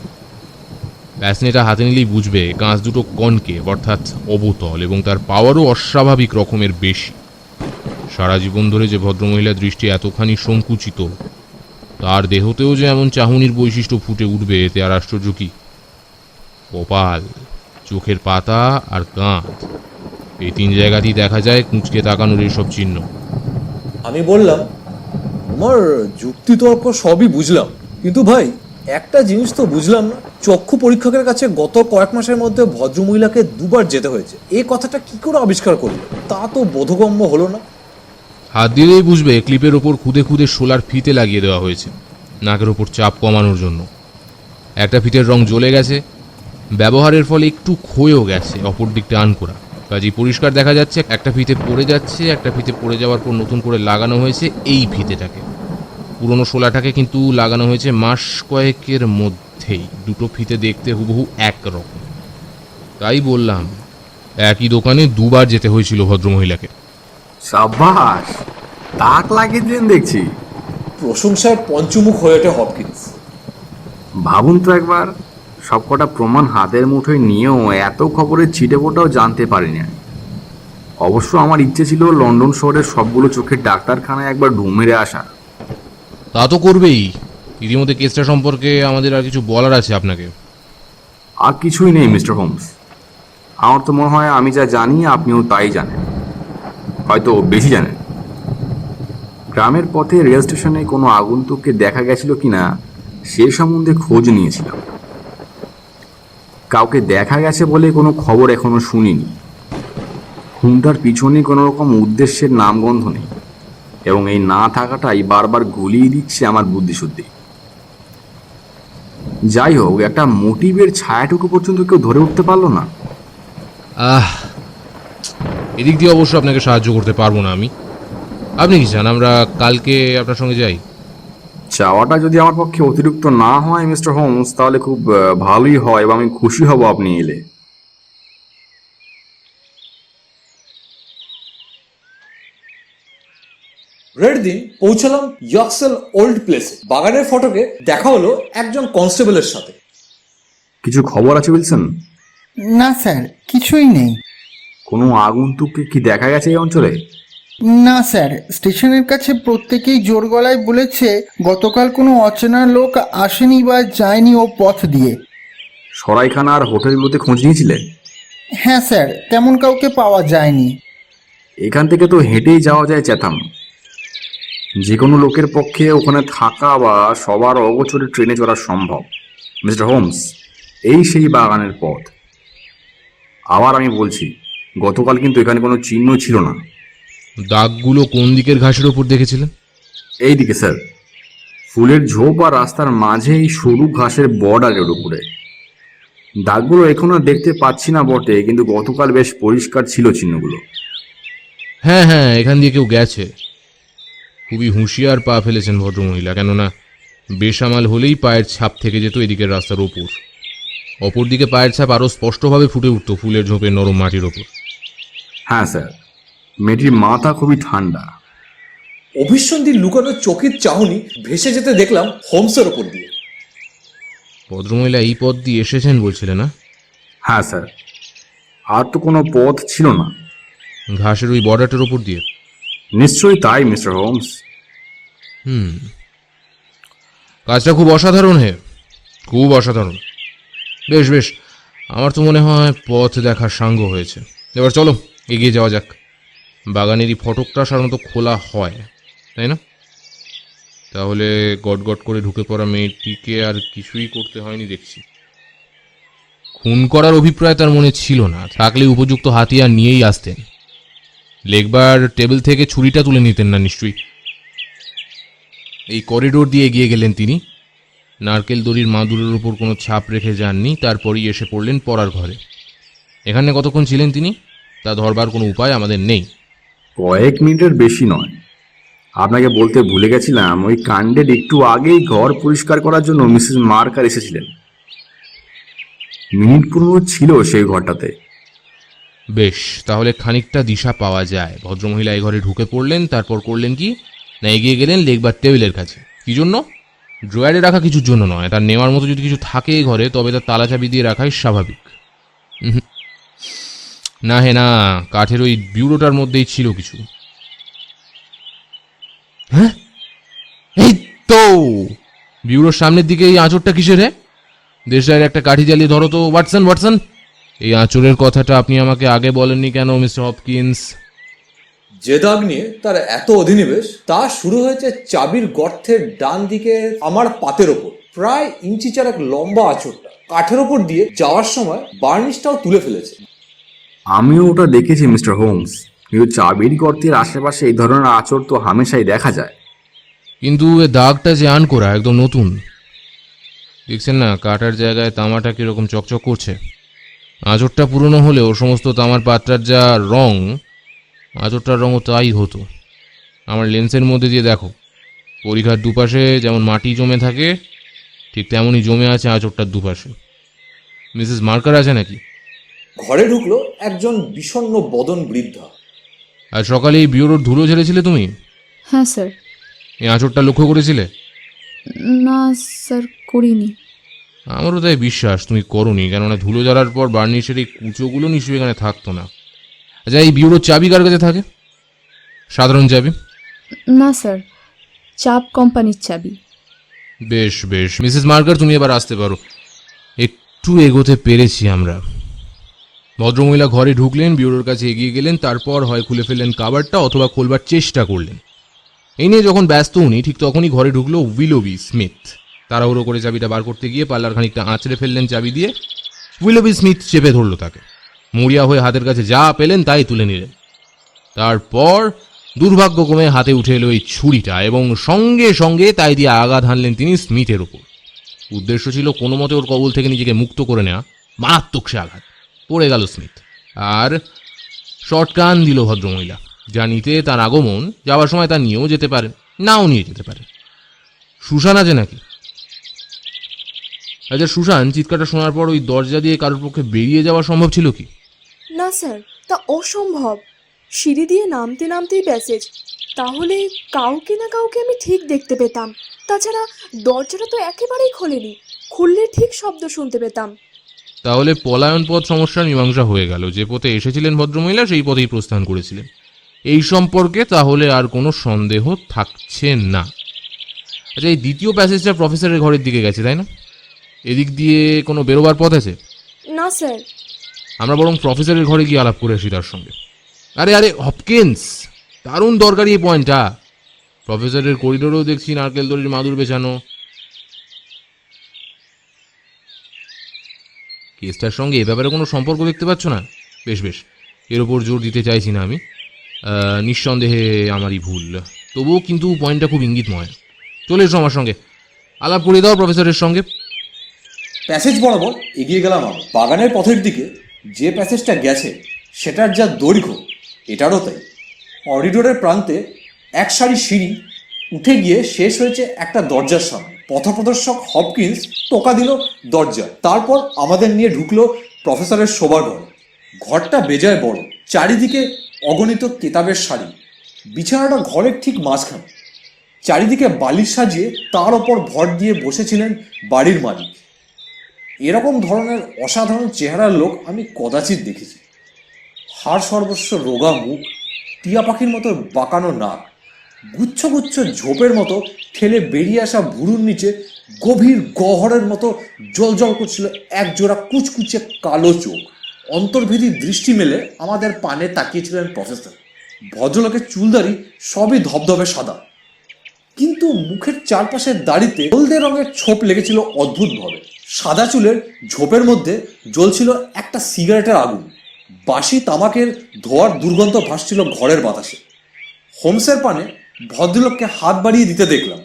প্যাসনেটা হাতে নিলেই বুঝবে কাঁচ দুটো কনকেভ অর্থাৎ অবতল এবং তার পাওয়ারও অস্বাভাবিক রকমের বেশি। সারা জীবন ধরে যে ভদ্রমহিলার দৃষ্টি এতখানি সংকুচিত, তার দেহতেও যে এমন চাহনির বৈশিষ্ট্য ফুটে উঠবে এতে আর আশ্চর্য কি। কপাল, চোখের পাতা আর কাঁধ, এই তিন জায়গাতেই দেখা যায় কুঁচকে তাকানোর এইসব চিহ্ন। আমি বললাম, আমার যুক্তিতর্ক সবই বুঝলাম, কিন্তু ভাই একটা জিনিস তো বুঝলাম না। চক্ষু পরীক্ষকের কাছে গত কয়েক মাসের মধ্যে ভদ্রমহিলাকে দুবার যেতে হয়েছে, এই কথাটা কি করে আবিষ্কার করলো তা তো বোধগম্য হলো না। হাত দিলেই বুঝবে ক্লিপের ওপর খুদে খুদে সোলার ফিতে লাগিয়ে দেওয়া হয়েছে নাকের ওপর চাপ কমানোর জন্য। একটা ফিতের রং জ্বলে গেছে, ব্যবহারের ফলে একটু ক্ষয়েও গেছে, অপর দিকটা আন করা। কাজেই পরিষ্কার দেখা যাচ্ছে একটা ফিতে পড়ে যাচ্ছে, একটা ফিতে পড়ে যাওয়ার পর নতুন করে লাগানো হয়েছে এই ফিতেটাকে। পুরনো সোলাটাকে কিন্তু লাগানো হয়েছে মাস কয়েকের মধ্যেই। দুটো ফিতে দেখতে হুবহু একরকম। তাই বললাম একই দোকানে দুবার যেতে হয়েছিল ভদ্রমহিলাকে। সাবাস, তাক লাগিয়ে দিলেন দেখছি। প্রশংসায় পঞ্চমুখ হয়ে ওঠে হপকিন্স। ভাবুন তো একবার, সবকটা প্রমাণ হাতের মুঠোয় নিয়েও এত খবরের ছিটেফোঁটাও জানতে পারিনি আমি। অবশ্য আমার ইচ্ছে ছিল লন্ডন শহরের সবগুলো চোখের ডাক্তারখানায় একবার ঢু মেরে আসা। তা তো করবেই। ইতিমধ্যে কেসটা সম্পর্কে আমাদের আর কিছু বলার আছে আপনাকে। আর কিছুই নেই মিস্টার হোমস। আমার তো মনে হয় আমি যা জানি আপনিও তাই জানেন, হয়তো বেশি জানেন। গ্রামের পথে রেল স্টেশনে কোনো আগন্তুককে দেখা গেছিল কিনা সে সম্বন্ধে খোঁজ নিয়েছিলাম। কাউকে দেখা গেছে বলে কোনো খবর এখনো শুনিনি। খুনটার পিছনে কোনো রকম উদ্দেশ্যের নামগন্ধ নেই এবং এই না থাকাটাই বারবার গুলিয়ে দিচ্ছে আমার বুদ্ধিশুদ্ধি। যাই হোক, একটা মোটিভের ছায়াটুকু পর্যন্ত কেউ ধরে উঠতে পারলো না। এদিক দিয়ে অবশ্য আপনাকে সাহায্য করতে পারবো না আমি। আপনি কি চান আমরা কালকে আপনার সঙ্গে যাই? চাওয়াটা যদি আমার পক্ষে অতিরিক্ত না হয় মিস্টার হোমস, তাহলে খুব ভালোই হয় এবং আমি খুশি হব আপনি এলে। পরের দিন পৌঁছলাম ইয়ক্সেল ওল্ড প্লেসে। বাগানের ফটকে দেখা হলো একজন কনস্টেবলের সাথে। কিছু খবর আছে উইলসন? না স্যার, কিছুই নেই। কোনো আগন্তুককে কি দেখা গেছে এই অঞ্চলে? না স্যার, স্টেশনের কাছে প্রত্যেকেই জোর গলায় বলেছে গতকাল কোনো অচেনা লোক আসেনি বা যায়নি ও পথ দিয়ে। সরাইখানা আর হোটেলগুলোতে খোঁজ নিয়েছিলে? হ্যাঁ স্যার, তেমন কাউকে পাওয়া যায়নি। এখান থেকে তো হেঁটেই যাওয়া যায় চেথাম। যে কোনো লোকের পক্ষে ওখানে থাকা বা সবার অগোচরে ট্রেনে চড়া সম্ভব। মিস্টার হোমস, এই সেই বাগানের পথ। আবার আমি বলছি, গতকাল কিন্তু এখানে কোনো চিহ্ন ছিল না। দাগগুলো কোন দিকের ঘাসের ওপর দেখেছিলেন? এই দিকে স্যার, ফুলের ঝোপ আর রাস্তার মাঝে এই সরু ঘাসের বর্ডারের উপরে। দাগগুলো এখন আর দেখতে পাচ্ছি না বটে, কিন্তু গতকাল বেশ পরিষ্কার ছিল চিহ্নগুলো। হ্যাঁ হ্যাঁ, এখান দিয়ে কেউ গেছে। খুবই হুঁশিয়ার পা ফেলেছেন ভদ্রমহিলা, কেননা বেসামাল হলেই পায়ের ছাপ থেকে যেত এদিকের রাস্তার ওপর। অপরদিকে পায়ের ছাপ আরও স্পষ্টভাবে ফুটে উঠত ফুলের ঝোপের নরম মাটির ওপর। হ্যাঁ স্যার, মেয়েটির মাথা খুবই ঠান্ডা। অভিসন্ধির লুকানো চোখের চাহনি ভেসে যেতে দেখলাম হোমসের ওপর দিয়ে। ভদ্রমহিলা এই পথ দিয়ে এসেছেন বলছিলেন না? হ্যাঁ স্যার, আর তো কোনো পথ ছিল না। ঘাসের ওই বর্ডারটার ওপর দিয়ে? নিশ্চয়ই তাই মিস্টার হোমস। কাজটা খুব অসাধারণ খুব অসাধারণ। বেশ বেশ, আমার তো মনে হয় পথ দেখার সাঙ্গ হয়েছে। এবার চলো এগিয়ে যাওয়া যাক। বাগানেরই ফটকটা সাধারণত খোলা হয়, তাই না? তাহলে গটগট করে ঢুকে পড়া মেয়েটিকে আর কিছুই করতে হয়নি দেখছি। খুন করার অভিপ্রায় তার মনে ছিল না, থাকলে উপযুক্ত হাতিয়ার নিয়েই আসতেন। লেখবার টেবিল থেকে ছুরিটা তুলে নিতেন না নিশ্চয়ই। এই করিডোর দিয়ে এগিয়ে গেলেন তিনি। নারকেল দড়ির মাদুরের উপর কোনো ছাপ রেখে যাননি, তারপরই এসে পড়লেন পড়ার ঘরে। এখানে কতক্ষণ ছিলেন তিনি তা ধরবার কোনো উপায় আমাদের নেই। কয়েক মিনিটের বেশি নয়। আপনাকে বলতে ভুলে গেছিলাম, ওই কাণ্ডের একটু আগেই ঘর পরিষ্কার করার জন্য মিসেস মার্কার এসেছিলেন। মিনিট 15 ছিল সেই ঘরটাতে। বেশ, তাহলে খানিকটা দিশা পাওয়া যায়। ভদ্রমহিলা এই ঘরে ঢুকে পড়লেন, তারপর করলেন কি না, এগিয়ে গেলেন লেখবার টেবিলের কাছে। কি জন্য? ড্রয়ারে রাখা কিছুর জন্য নয়। তার নেওয়ার মতো যদি কিছু থাকে এই ঘরে, তবে তার তালা চাবি দিয়ে রাখাই স্বাভাবিক। না হে না, কাঠের ওই বিউরোটার মধ্যেই ছিল কিছু। হ্যাঁ, এই তো বিউরোর সামনের দিকে এই আঁচড়টা কিসের? দেশটার একটা কাঠি জ্বালিয়ে ধরো তো। ওয়াটসন ওয়াটসন, এই আঁচড়ের কথাটা আপনি আমাকে আগে বলেননি কেন মিস্টার হপকিন্স? যে দাগ নিয়ে তার এত অধিনিবেশ, তা শুরু হয়েছে চাবির গর্তের ডান দিকে আমার পাতের ওপর। প্রায় ইঞ্চি চারেক লম্বা আঁচড়টা কাঠের ওপর দিয়ে যাওয়ার সময় বার্নিশটাও তুলে ফেলেছে। আমিও ওটা দেখেছি মিস্টার হোমস, কিন্তু চাবির গর্তের আশেপাশে এই ধরনের আঁচড় তো হামেশাই দেখা যায়। কিন্তু এ দাগটা যে আন করা একদম নতুন। দেখছেন না কাটার জায়গায় তামাটা কিরকম চকচক করছে। আঁচড়টা পুরনো হলেও সমস্ত তামার পাত্রার যা রং, আঁচড়টার রঙও তাই হতো। আমার লেন্সের মধ্যে দিয়ে দেখো, পরিখার দুপাশে যেমন মাটি জমে থাকে, ঠিক তেমনই জমে আছে আঁচড়টার দুপাশে। মিসেস মার্কার আছে নাকি? ঘরে ঢুকলো একজন বিষণ্ণ বদন বৃদ্ধা। আজ সকালে এই বিউরোর ধুলো ঝেড়েছিলে তুমি? হ্যাঁ স্যার। এই আঁচড়টা লক্ষ্য করেছিলে? না স্যার, করিনি। আমারও তাই বিশ্বাস তুমি করোনি, কেননা ধুলো জ্বালার পর বার্নিশের এই কুচোগুলো নিশ্চয়ই এখানে থাকতো না। আচ্ছা, এই বিউরোর চাবি কার কাছে থাকে? সাধারণ চাবি? না স্যার, চাপ কোম্পানির চাবি। বেশ বেশ, মিসেস মার্কার তুমি এবার আসতে পারো। একটু এগোতে পেরেছি আমরা। ভদ্রমহিলা ঘরে ঢুকলেন, বিউরোর কাছে এগিয়ে গেলেন, তারপর হয় খুলে ফেললেন কাভারটা অথবা খোলবার চেষ্টা করলেন। এই নিয়ে যখন ব্যস্ত উনি, ঠিক তখনই ঘরে ঢুকলো উইলবি স্মিথ। তাড়াহুড়ো করে চাবিটা বার করতে গিয়ে পার্লার খানিকটা আঁচড়ে ফেললেন চাবি দিয়ে। উইলবি স্মিথ চেপে ধরল তাকে। মরিয়া হয়ে হাতের কাছে যা পেলেন তাই তুলে নিলেন। তারপর দুর্ভাগ্যক্রমে হাতে উঠে এলো এই ছুরিটা, এবং সঙ্গে সঙ্গে তাই দিয়ে আঘাত হানলেন তিনি স্মিথের ওপর। উদ্দেশ্য ছিল কোনো মতে ওর কবল থেকে নিজেকে মুক্ত করে নেওয়া। মারাত্মক সে আঘাত। পড়ে গেল স্মিথ, আর শর্টকান দিল ভদ্রমহিলা। যা নিতে তার আগমন, যাওয়ার সময় তা নিয়েও যেতে পারে, নাও নিয়ে যেতে পারে। সুশান আছে নাকি? আচ্ছা, সুশান চিৎকারটা শোনার পর ওই দরজা দিয়ে কারোর পক্ষে বেরিয়ে যাওয়া সম্ভব ছিল কি? না স্যার, তা অসম্ভব। সিঁড়ি দিয়ে নামতে নামতেই প্যাসেজ, তাহলে কাউকে না কাউকে আমি ঠিক দেখতে পেতাম। তাছাড়া দরজাটা তো একেবারেই খোলেনি, খুললে ঠিক শব্দ শুনতে পেতাম। তাহলে পলায়ন পথ সমস্যার মীমাংসা হয়ে গেল। যে পথে এসেছিলেন ভদ্রমহিলা সেই পথেই প্রস্থান করেছিলেন, এই সম্পর্কে তাহলে আর কোনো সন্দেহ থাকছে না। আচ্ছা, এই দ্বিতীয় প্যাসেজটা প্রফেসরের ঘরের দিকে গেছে, তাই না? এদিক দিয়ে কোনো বেরোবার পথ আছে? না স্যার। আমরা বরং প্রফেসরের ঘরে গিয়ে আলাপ করে আসি তার সঙ্গে। আরে আরে হপকিন্স, দারুণ দরকারি এই পয়েন্টটা। প্রফেসরের করিডোরেও দেখছি নারকেল দড়ির মাদুর বেছানো। কেসটার সঙ্গে এ ব্যাপারে কোনো সম্পর্ক দেখতে পাচ্ছ না? বেশ বেশ, এর ওপর জোর দিতে চাইছি না আমি। নিঃসন্দেহে আমারই ভুল, তবুও কিন্তু পয়েন্টটা খুব ইঙ্গিতময়। চলে এসো আমার সঙ্গে, আলাপ করিয়ে দাও প্রফেসরের সঙ্গে। প্যাসেজ বরাবর এগিয়ে গেলাম আমি। বাগানের পথের দিকে যে প্যাসেজটা গেছে সেটার যা দৈর্ঘ্য, এটারও তাই। করিডোরের প্রান্তে এক সারি সিঁড়ি উঠে গিয়ে শেষ হয়েছে একটা দরজার সামনে। পথপ্রদর্শক হপকিন্স টোকা দিল দরজা, তারপর আমাদের নিয়ে ঢুকলো প্রফেসরের শোবার ঘর। ঘরটা বেজায় বড়, চারিদিকে অগণিত কেতাবের সারি। বিছানাটা ঘরের ঠিক মাঝখানে, চারিদিকে বালিশ সাজিয়ে তার ওপর ভর দিয়ে বসেছিলেন বাড়ির মালিক। এরকম ধরনের অসাধারণ চেহারার লোক আমি কদাচিৎ দেখেছি। হাড় সর্বস্ব রোগা মুখ, টিয়া পাখির মতো বাঁকানো নাক, গুচ্ছ গুচ্ছ ঝোপের মতো ঠেলে বেরিয়ে আসা ভুরুর নিচে গভীর গহ্বরের মতো জ্বলজ্বল করছিল এক জোড়া কুচকুচে কালো চোখ। অন্তর্ভেদী দৃষ্টি মেলে আমাদের পানে তাকিয়েছিলেন প্রফেসর। ভদ্রলোকের চুলদারি সবই ধবধবে সাদা, কিন্তু মুখের চারপাশের দাড়িতে হলদে রঙের ছোপ লেগেছিল অদ্ভুতভাবে। সাদা চুলের ঝোপের মধ্যে জ্বলছিল একটা সিগারেটের আগুন। বাসি তামাকের ধোয়ার দুর্গন্ধ ভাসছিল ঘরের বাতাসে। হোমসের পানে ভদ্রলোককে হাত বাড়িয়ে দিতে দেখলাম।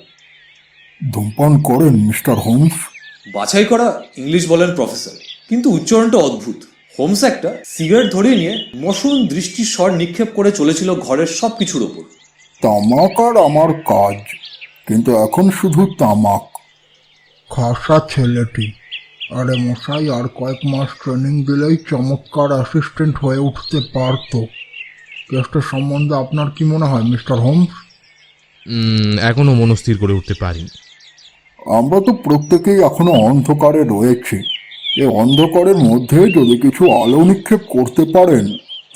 ধূমপান করেন মিস্টার হোমস? বাছাই করা ইংলিশ বলেন প্রফেসর, কিন্তু উচ্চারণটা অদ্ভুত। হোমস একটা সিগারেট ধরিয়ে নিয়ে মসৃণ দৃষ্টির স্বর নিক্ষেপ করে চলেছিল ঘরের সব কিছুর ওপর। তামাক আর আমার কাজ, কিন্তু এখন শুধু তামাক। খাসা ছেলেটি। আরে মশাই, আর কয়েক মাস ট্রেনিং দিলেই চমৎকার অ্যাসিস্ট্যান্ট হয়ে উঠতে পারতো। কেসটা সম্বন্ধে আপনার কি মনে হয় মিস্টার হোমস? এখনো মনস্থির করে উঠতে পারিনি। আমরা তো প্রত্যেকেই এখনো অন্ধকারে রয়েছি। এই অন্ধকারের মধ্যে যদি কিছু আলো নিক্ষেপ করতে পারেন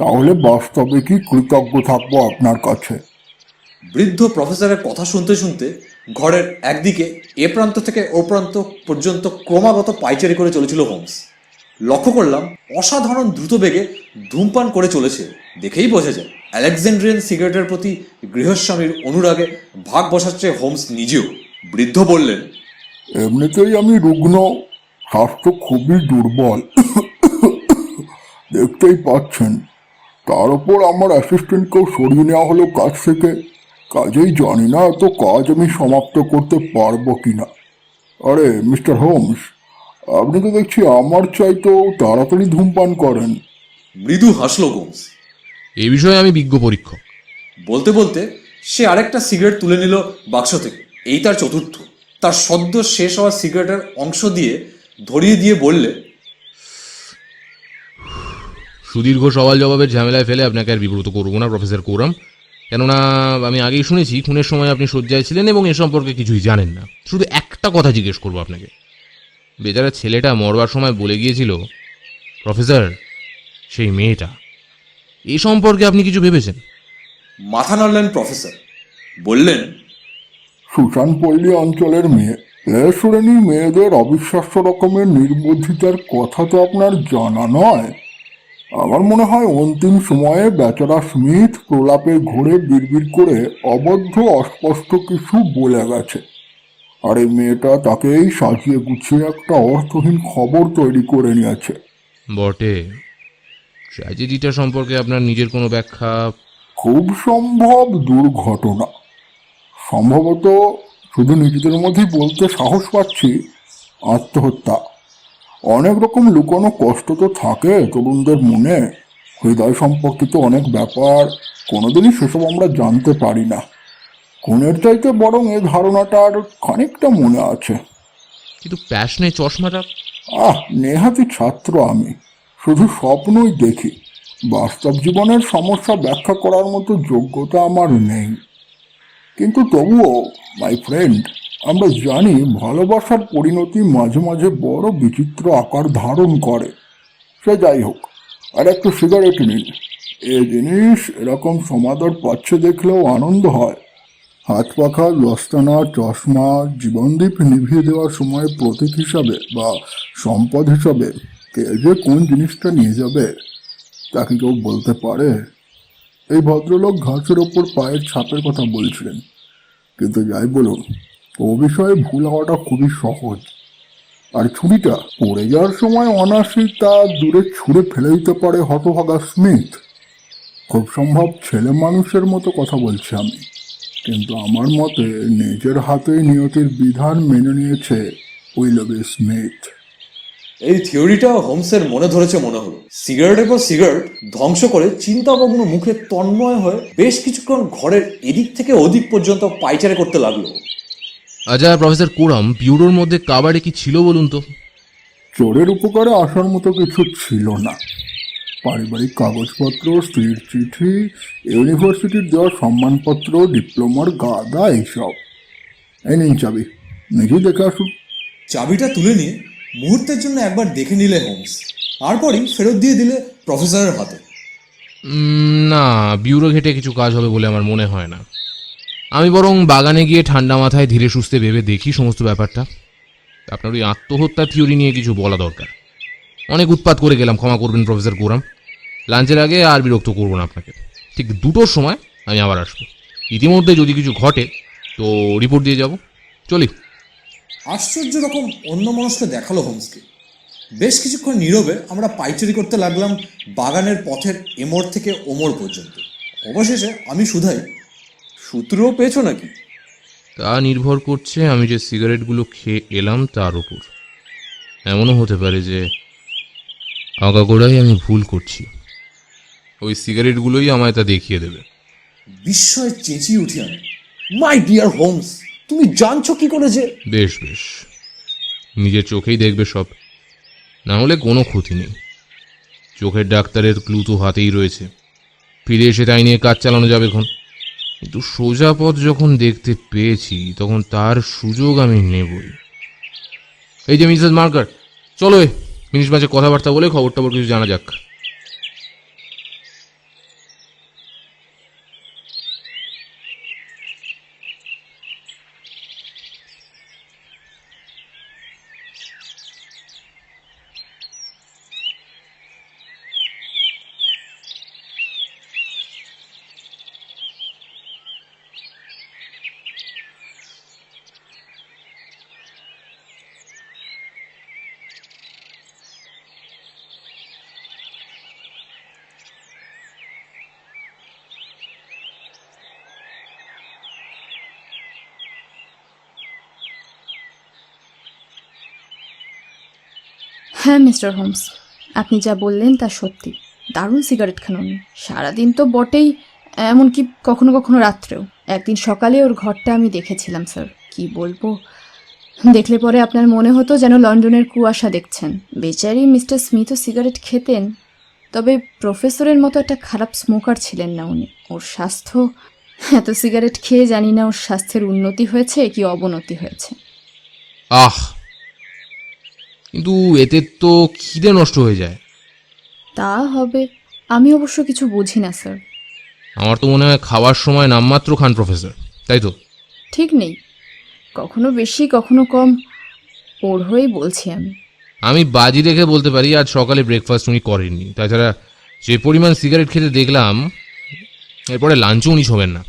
তাহলে বাস্তবে কি কৃতজ্ঞ থাকবো আপনার কাছে। বৃদ্ধ প্রফেসরের কথা শুনতে শুনতে ঘরের একদিকে এ প্রান্ত থেকে ও প্রান্ত পর্যন্ত ক্রমাগত পাইচারি করে চলেছিল হোমস। লক্ষ্য করলাম অসাধারণ দ্রুত বেগে ধূমপান করে চলেছে। দেখেই বোঝা যায় আলেকজান্ড্রিয়ান সিগারেটের প্রতি গৃহস্বামীর অনুরাগে ভাগ বসাচ্ছে হোমস নিজেও। বৃদ্ধ বললেন, এমনিতেই আমি রুগ্ন, স্বাস্থ্য খুবই দুর্বল, দেখতেই পাচ্ছেন। তার উপর আমার অ্যাসিস্ট্যান্টকেও সরিয়ে নেওয়া হলো কাজ থেকে। কাজেই জানি না এত কাজ আমি সমাপ্ত করতে পারবো কিনা। আরে মিস্টার হোমস, আপনি তো দেখছি আমার চাইতেও তাড়াতাড়ি ধূমপান করেন। মৃদু হাসল হোমস। এই বিষয়ে আমি বিজ্ঞ পরীক্ষক। বলতে বলতে সে আরেকটা সিগারেট তুলে নিল বাক্স থেকে। এই তার চতুর্থ। তার সদ্য শেষ হওয়া সিগারেটের অংশ দিয়ে ধরিয়ে দিয়ে বললে, সুদীর্ঘ সওয়াল জবাবের ঝামেলায় ফেলে আপনাকে আর বিব্রত করবো না প্রফেসর কোরাম, কেননা আমি আগেই শুনেছি খুনের সময় আপনি শয্যায় ছিলেন এবং এ সম্পর্কে কিছুই জানেন না। শুধু একটা কথা জিজ্ঞেস করবো আপনাকে। বেচারা ছেলেটা মরবার সময় বলে গিয়েছিল প্রফেসর, সেই মেয়েটা, এই সম্পর্কে আপনি কিছু ভেবেছেন? মাথা নাড়লেন প্রফেসর। বললেন, সুশান পল্লী অঞ্চলের মেয়ে। এ শ্রেণীর মেয়েদের অবিশ্বাস্য রকমের নির্বুদ্ধিতার কথা তো আপনার জানা নয়। আমার মনে হয় অন্তিম সময়ে বেচারা স্মিথ প্রলাপের ঘোরে বিড়বিড় করে অবদ্ধ অস্পষ্ট কিছু বলে গেছে, আর এই মেয়েটা তাকেই সাজিয়ে গুছিয়ে একটা অর্থহীন খবর তৈরি করে নিয়েছে। বটে। ট্র্যাজেডিটা সম্পর্কে আপনার নিজের কোনো ব্যাখ্যা? খুব সম্ভব দুর্ঘটনা। সম্ভবত, শুধু নিজেদের মধ্যেই বলতে সাহস পাচ্ছি, আত্মহত্যা। অনেক রকম লুকানো কষ্ট তো থাকে তরুণদের মনে, হৃদয় সম্পর্কিত অনেক ব্যাপার। কোনোদিনই সেসব আমরা জানতে পারি না। খুনের চাইতে বরং এ ধারণাটার খানিকটা মনে আছে। কিন্তু প্যাশনে চশমাটা? নেহাতি ছাত্র আমি, শুধু স্বপ্নই দেখি। বাস্তব জীবনের সমস্যা ব্যাখ্যা করার মতো যোগ্যতা আমার নেই। কিন্তু তবুও মাই ফ্রেন্ড, আমরা জানি ভালোবাসার পরিণতি মাঝে মাঝে বড় বিচিত্র আকার ধারণ করে। সে যাই হোক, আর একটু সিগারেট নিন। এ জিনিস এরকম সমাদর পাচ্ছে দেখলেও আনন্দ হয়। হাত পাখা, দস্তানা, চশমা, জীবনদীপ নিভিয়ে দেওয়ার সময় প্রতীক হিসাবে বা সম্পদ হিসাবে কে যে কোন জিনিসটা নিয়ে যাবে তা কি কেউ বলতে পারে? এই ভদ্রলোক ঘাসের ওপর পায়ের ছাপের কথা বলছিলেন, কিন্তু যাই বলুন, ও বিষয়ে ভুল হওয়াটা খুবই সহজ। আর ছুরিটা পড়ে যাওয়ার সময় অনায়াসেই তা দূরে ছুঁড়ে ফেলে দিতে পারে হতভাগা স্মিথ। খুব সম্ভব ছেলে মানুষের মতো কথা বলছি আমি, কিন্তু আমার মতে নিজের হাতেই নিয়তির বিধান মেনে নিয়েছে উইলবি স্মিথ। এই থিওরিটা হোমসের মনে ধরেছে মনে হলো। সিগারেটের পর সিগারেট ধ্বংস করে চিন্তামগ্ন মুখে তন্ময় হয়ে বেশ কিছুক্ষণ ঘরের এদিক থেকে ওদিক পর্যন্ত পাইচারে করতে লাগলো। আচ্ছা প্রফেসর কুরাম, পিউরোর মধ্যে কাবাডি কি ছিল বলুন তো? চোরের উপকারে আসার মতো কিছু ছিল না। পারিবারিক কাগজপত্র, স্ত্রীর চিঠি, ইউনিভার্সিটির দেওয়া সম্মানপত্র, ডিপ্লোমার গাদা, এইসব। এই নিন চাবি, নিজেই দেখে আসুন। চাবিটা তুলে নিয়ে মুহূর্তের জন্য একবার দেখে নিলে হোমস, তারপরই ফেরত দিয়ে দিলে প্রফেসরের হাতে। না, বিউরো ঘেটে কিছু কাজ হবে বলে আমার মনে হয় না। আমি বরং বাগানে গিয়ে ঠান্ডা মাথায় ধীরে সুস্থে ভেবে দেখি সমস্ত ব্যাপারটা। আপনার ওই আত্মহত্যা থিওরি নিয়ে কিছু বলা দরকার। অনেক উৎপাত করে গেলাম, ক্ষমা করবেন প্রফেসর কুরাম। লাঞ্চের আগে আর বিরক্ত করবো না আপনাকে। ঠিক 2টোর সময় আমি আবার আসবো। ইতিমধ্যে যদি কিছু ঘটে তো রিপোর্ট দিয়ে যাব। চলি। আশ্চর্য রকম অন্যমনস্ক দেখালো হোমসকে। বেশ কিছুক্ষণ নীরবে আমরা পাইচারি করতে লাগলাম বাগানের পথের এমোড় থেকে ওমোড় পর্যন্ত। অবশেষে আমি শুধাই, সূত্রও পেয়েছো নাকি? তা নির্ভর করছে আমি যে সিগারেটগুলো খেয়ে এলাম তার উপর। এমনও হতে পারে যে আগাগোড়াই আমি ভুল করছি। ওই সিগারেটগুলোই আমায় তা দেখিয়ে দেবে। বিস্ময়ে চেঁচিয়ে উঠি আমি, মাই ডিয়ার হোমস, তুমি জানছো কি করে যে? বেশ বেশ, নিজের চোখেই দেখবে সব, না হলে কোনো ক্ষতি নেই। চোখের ডাক্তারের ক্লু তো হাতেই রয়েছে, ফিরে এসে তাই নিয়ে কাজ চালানো যাবে এখন। কিন্তু সোজা পথ যখন দেখতে পেয়েছি তখন তার সুযোগ আমি নেবই। এই যে মিসেস মার্কার, চলো মিনিট মাঝে কথাবার্তা বলে খবর টবর কিছু জানা যাক। হ্যাঁ মিস্টার হোমস, আপনি যা বললেন তা সত্যি। দারুণ সিগারেট খান উনি। সারাদিন তো বটেই, এমনকি কখনো কখনো রাত্রেও। একদিন সকালে ওর ঘরটা আমি দেখেছিলাম স্যার, কি বলবো। দেখলে পরে আপনার মনে হতো যেন লন্ডনের কুয়াশা দেখছেন। বেচারি মিস্টার স্মিথও সিগারেট খেতেন, তবে প্রফেসরের মতো একটা খারাপ স্মোকার ছিলেন না উনি। ওর স্বাস্থ্য, এত সিগারেট খেয়ে জানি না ওর স্বাস্থ্যের উন্নতি হয়েছে কি অবনতি হয়েছে। আহ, কিন্তু এতে তো খিদে নষ্ট হয়ে যায়। তা হবে, আমি অবশ্য কিছু বুঝি না স্যার। আমার তো মনে হয় খাওয়ার সময় নামমাত্র খান প্রফেসর, তাই তো? ঠিক নেই, কখনো বেশি কখনো কম, ওর হয়েই বলছি আমি। আমি বাজি রেখে বলতে পারি আজ সকালে ব্রেকফাস্ট উনি করেননি। তাছাড়া যে পরিমাণ সিগারেট খেতে দেখলাম, এরপরে লাঞ্চও উনি ছোবেন না।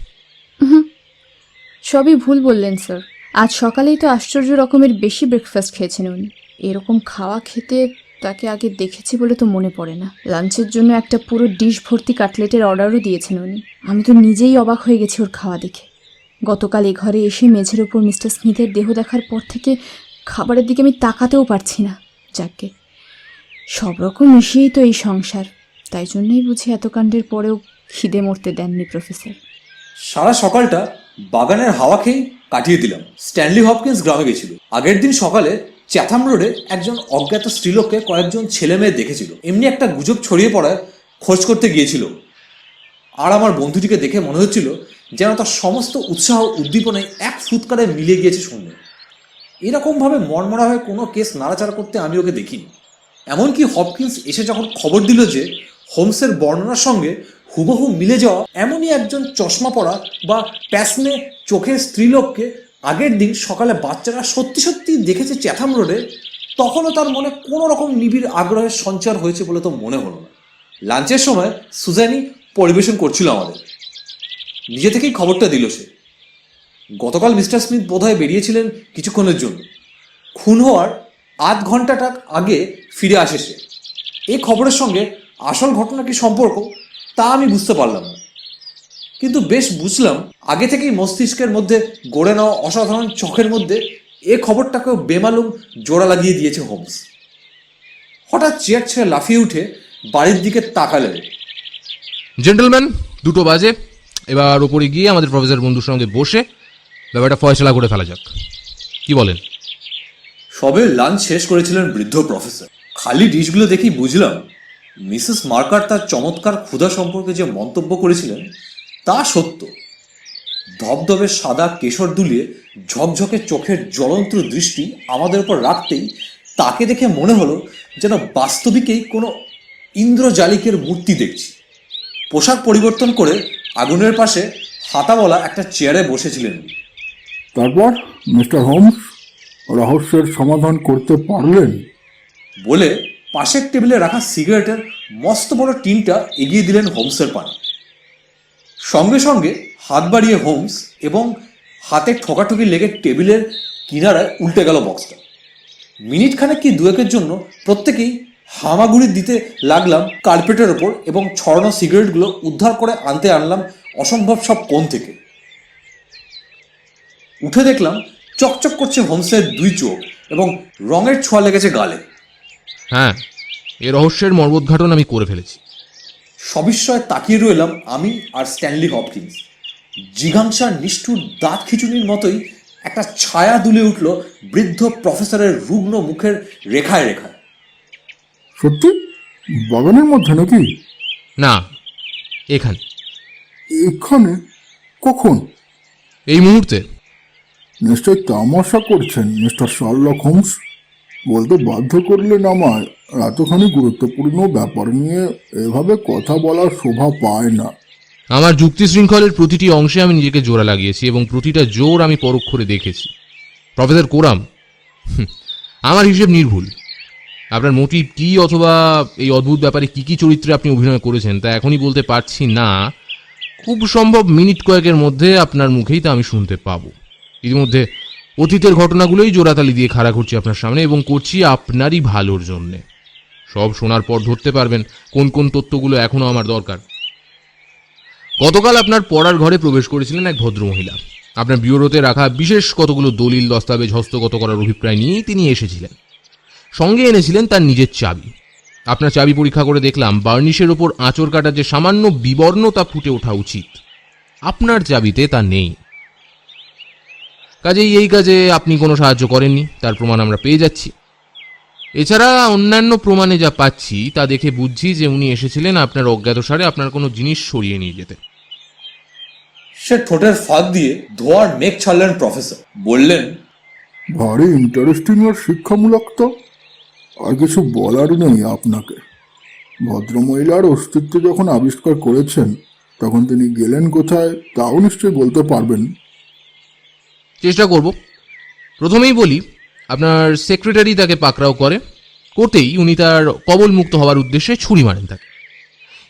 সবই ভুল বললেন স্যার। আজ সকালেই তো আশ্চর্য রকমের বেশি ব্রেকফাস্ট খেয়েছেন উনি। এরকম খাওয়া খেতে তাকে আগে দেখেছি বলে তো মনে পড়ে না। লাঞ্চের জন্য একটা পুরো ডিশ ভর্তি কাটলেটের অর্ডারও দিয়েছেন উনি। আমি তো নিজেই অবাক হয়ে গেছি ওর খাওয়া দেখে। গতকাল এ ঘরে এসে মেঝের ওপর মিস্টার স্মিথের দেহ দেখার পর থেকে খাবারের দিকে আমি তাকাতেও পারছি না। যাকে সব রকম মিশিয়েই তো এই সংসার, তাই জন্যই বুঝি এত কাণ্ডের পরেও খিদে মরতে দেননি প্রফেসর। সারা সকালটা বাগানের হাওয়া খেয়ে কাটিয়ে দিলাম। স্ট্যানলি হপকিন্স গ্রামে গেছিল। আগের দিন সকালে চ্যাথাম রোডে একজন অজ্ঞাত স্ত্রীলোককে কয়েকজন ছেলে মেয়ে দেখেছিল। এমনি একটা গুজব ছড়িয়ে পড়ায় খোঁজ করতে গিয়েছিল। আর আমার বন্ধুটিকে দেখে মনে হচ্ছিল যেন তার সমস্ত উৎসাহ উদ্দীপনায় এক ফুৎকারে মিলিয়ে গিয়েছে শূন্য। এরকমভাবে মনমরা হয়ে কোনো কেস নাড়াচাড়া করতে আমি ওকে দেখিনি। এমনকি হপকিন্স এসে যখন খবর দিল যে হোমসের বর্ণনার সঙ্গে হুবহু মিলে যাওয়া এমনই একজন চশমা পরা বা প্যাসনে চোখের স্ত্রীলোককে আগের দিন সকালে বাচ্চারা সত্যি সত্যি দেখেছে চ্যাথাম রোডে, তখনও তার মনে কোনো রকম নিবিড় আগ্রহের সঞ্চার হয়েছে বলে তো মনে হলো না। লাঞ্চের সময় সুজানি পরিবেশন করছিল আমাদের। নিজে থেকেই খবরটা দিল সে। গতকাল মিস্টার স্মিথ বোধহয় বেরিয়েছিলেন কিছুক্ষণের জন্য। খুন হওয়ার আধ ঘন্টাটা আগে ফিরে আসে সে। এই খবরের সঙ্গে আসল ঘটনা কি সম্পর্ক তা আমি বুঝতে পারলাম না, কিন্তু বেশ বুঝলাম আগে থেকেই মস্তিষ্কের মধ্যে গড়ে নেওয়া অসাধারণ চোখের মধ্যে এ খবরটাকেও বেমালুম জোড়া লাগিয়ে দিয়েছে হোমস। হঠাৎ চেয়ার ছেড়ে লাফিয়ে উঠে বাড়ির দিকে তাকালেন। জেন্টলম্যান, 2টো বাজে। এবার ওপরে গিয়ে আমাদের প্রফেসর বন্ধুর সঙ্গে বসে ব্যাপারটা ফয়সলা করে ফেলা যাক। কি বলেন? সবে লাঞ্চ শেষ করেছিলেন বৃদ্ধ প্রফেসর। খালি ডিশগুলো দেখেই বুঝলাম মিসেস মার্কার তার চমৎকার ক্ষুধা সম্পর্কে যে মন্তব্য করেছিলেন তা সত্য। ধবধবে সাদা কেশর দুলিয়ে ঝকঝকে চোখের জ্বলন্ত দৃষ্টি আমাদের উপর রাখতেই তাকে দেখে মনে হলো যেন বাস্তবিকেই কোনো ইন্দ্রজালিকের মূর্তি দেখছি। পোশাক পরিবর্তন করে আগুনের পাশে হাতাওয়ালা একটা চেয়ারে বসেছিলেন। তারপর মিস্টার হোমস রহস্যের সমাধান করতে পারলেন? বলে পাশের টেবিলে রাখা সিগারেটের মস্ত বড় টিনটা এগিয়ে দিলেন হোমসের পানে। সঙ্গে সঙ্গে হাত বাড়িয়ে হোমস এবং হাতে ঠোকাঠুকি লেগে টেবিলের কিনারায় উল্টে গেল বক্সটা। মিনিট খানেক কি দুয়েকের জন্য প্রত্যেকেই হামাগুড়ি দিতে লাগলাম কার্পেটের ওপর এবং ছড়ানো সিগারেটগুলো উদ্ধার করে আনতে আনলাম অসম্ভব সব কোণ থেকে। উঠে দেখলাম চকচক করছে হোমসের 2 চোখ এবং রঙের ছোঁয়া লেগেছে গালে। হ্যাঁ, এ রহস্যের মর্মোদ্ঘাটন আমি করে ফেলেছি। সবিস্ময়ে তাকিয়ে রইলাম আমি আর স্ট্যানলি হপকিন্স। জিঘাংসার নিষ্ঠুর দাঁত খিচুনির মতোই একটা ছায়া দুলে উঠল বৃদ্ধ প্রফেসরের রুগ্ন মুখের রেখায় রেখায়। সত্যি? বাগানের মধ্যে নাকি? না, এখানে। এখানে? কখন? এই মুহূর্তে। নিশ্চয় তামাশা করছেন মিস্টার শার্লক হোমস। বলতে বাধ্য করলেন আমায়। এতখানি গুরুত্বপূর্ণ ব্যাপার নিয়ে এভাবে কথা বলার শোভা পায় না। আমার যুক্তি শৃঙ্খলের প্রতিটি অংশে আমি নিজেকে জোড়া লাগিয়েছি এবং প্রতিটা জোর আমি পরোক্ষরে দেখেছি। প্রফেসর কোরাম, আমার হিসেব নির্ভুল। আপনার মোটিভ কি অথবা এই অদ্ভুত ব্যাপারে কি কি চরিত্রে আপনি অভিনয় করেছেন তা এখনই বলতে পারছি না। খুব সম্ভব মিনিট কয়েকের মধ্যে আপনার মুখেই তা আমি শুনতে পাবো। ইতিমধ্যে অতীতের ঘটনাগুলোই জোড়াতালি দিয়ে খাড়া করছি আপনার সামনে এবং করছি আপনারই ভালোর জন্যে। সব শোনার পর ধরতে পারবেন কোন কোন তথ্যগুলো এখনও আমার দরকার। গতকাল আপনার পড়ার ঘরে প্রবেশ করেছিলেন এক ভদ্রমহিলা। আপনার ব্যুরোতে রাখা বিশেষ কতগুলো দলিল দস্তাবেজ হস্তগত করার অভিপ্রায় নিয়েই তিনি এসেছিলেন। সঙ্গে এনেছিলেন তার নিজের চাবি। আপনার চাবি পরীক্ষা করে দেখলাম বার্নিশের ওপর আঁচড় কাটার যে সামান্য বিবর্ণতা ফুটে ওঠা উচিত, আপনার চাবিতে তা নেই। কাজেই এই কাজে আপনি কোনো সাহায্য করেননি, তার প্রমাণ আমরা পেয়ে যাচ্ছি। এছাড়া অন্যান্য প্রমাণে যা পাচ্ছি তা দেখে বুঝছি যে উনি এসেছিলেন আপনার অজ্ঞাতসারে আপনার কোনো জিনিস সরিয়ে নিয়ে যেতে। সে ঠোঁটের ফাঁক দিয়ে ধোয়ার মেঘ ছাড়লেন প্রফেসর। বললেন, ভারী ইন্টারেস্টিং আর শিক্ষামূলক তো। আর কিছু বলার নেই আপনাকে। ভদ্রমহিলার অস্তিত্ব যখন আবিষ্কার করেছেন তখন তিনি গেলেন কোথায় তাও নিশ্চয়ই বলতে পারবেন। চেষ্টা করব। প্রথমেই বলি, আপনার সেক্রেটারি তাকে পাকড়াও করতেই উনি তার কবল মুক্ত হওয়ার উদ্দেশ্যে ছুরি মারেন তাকে।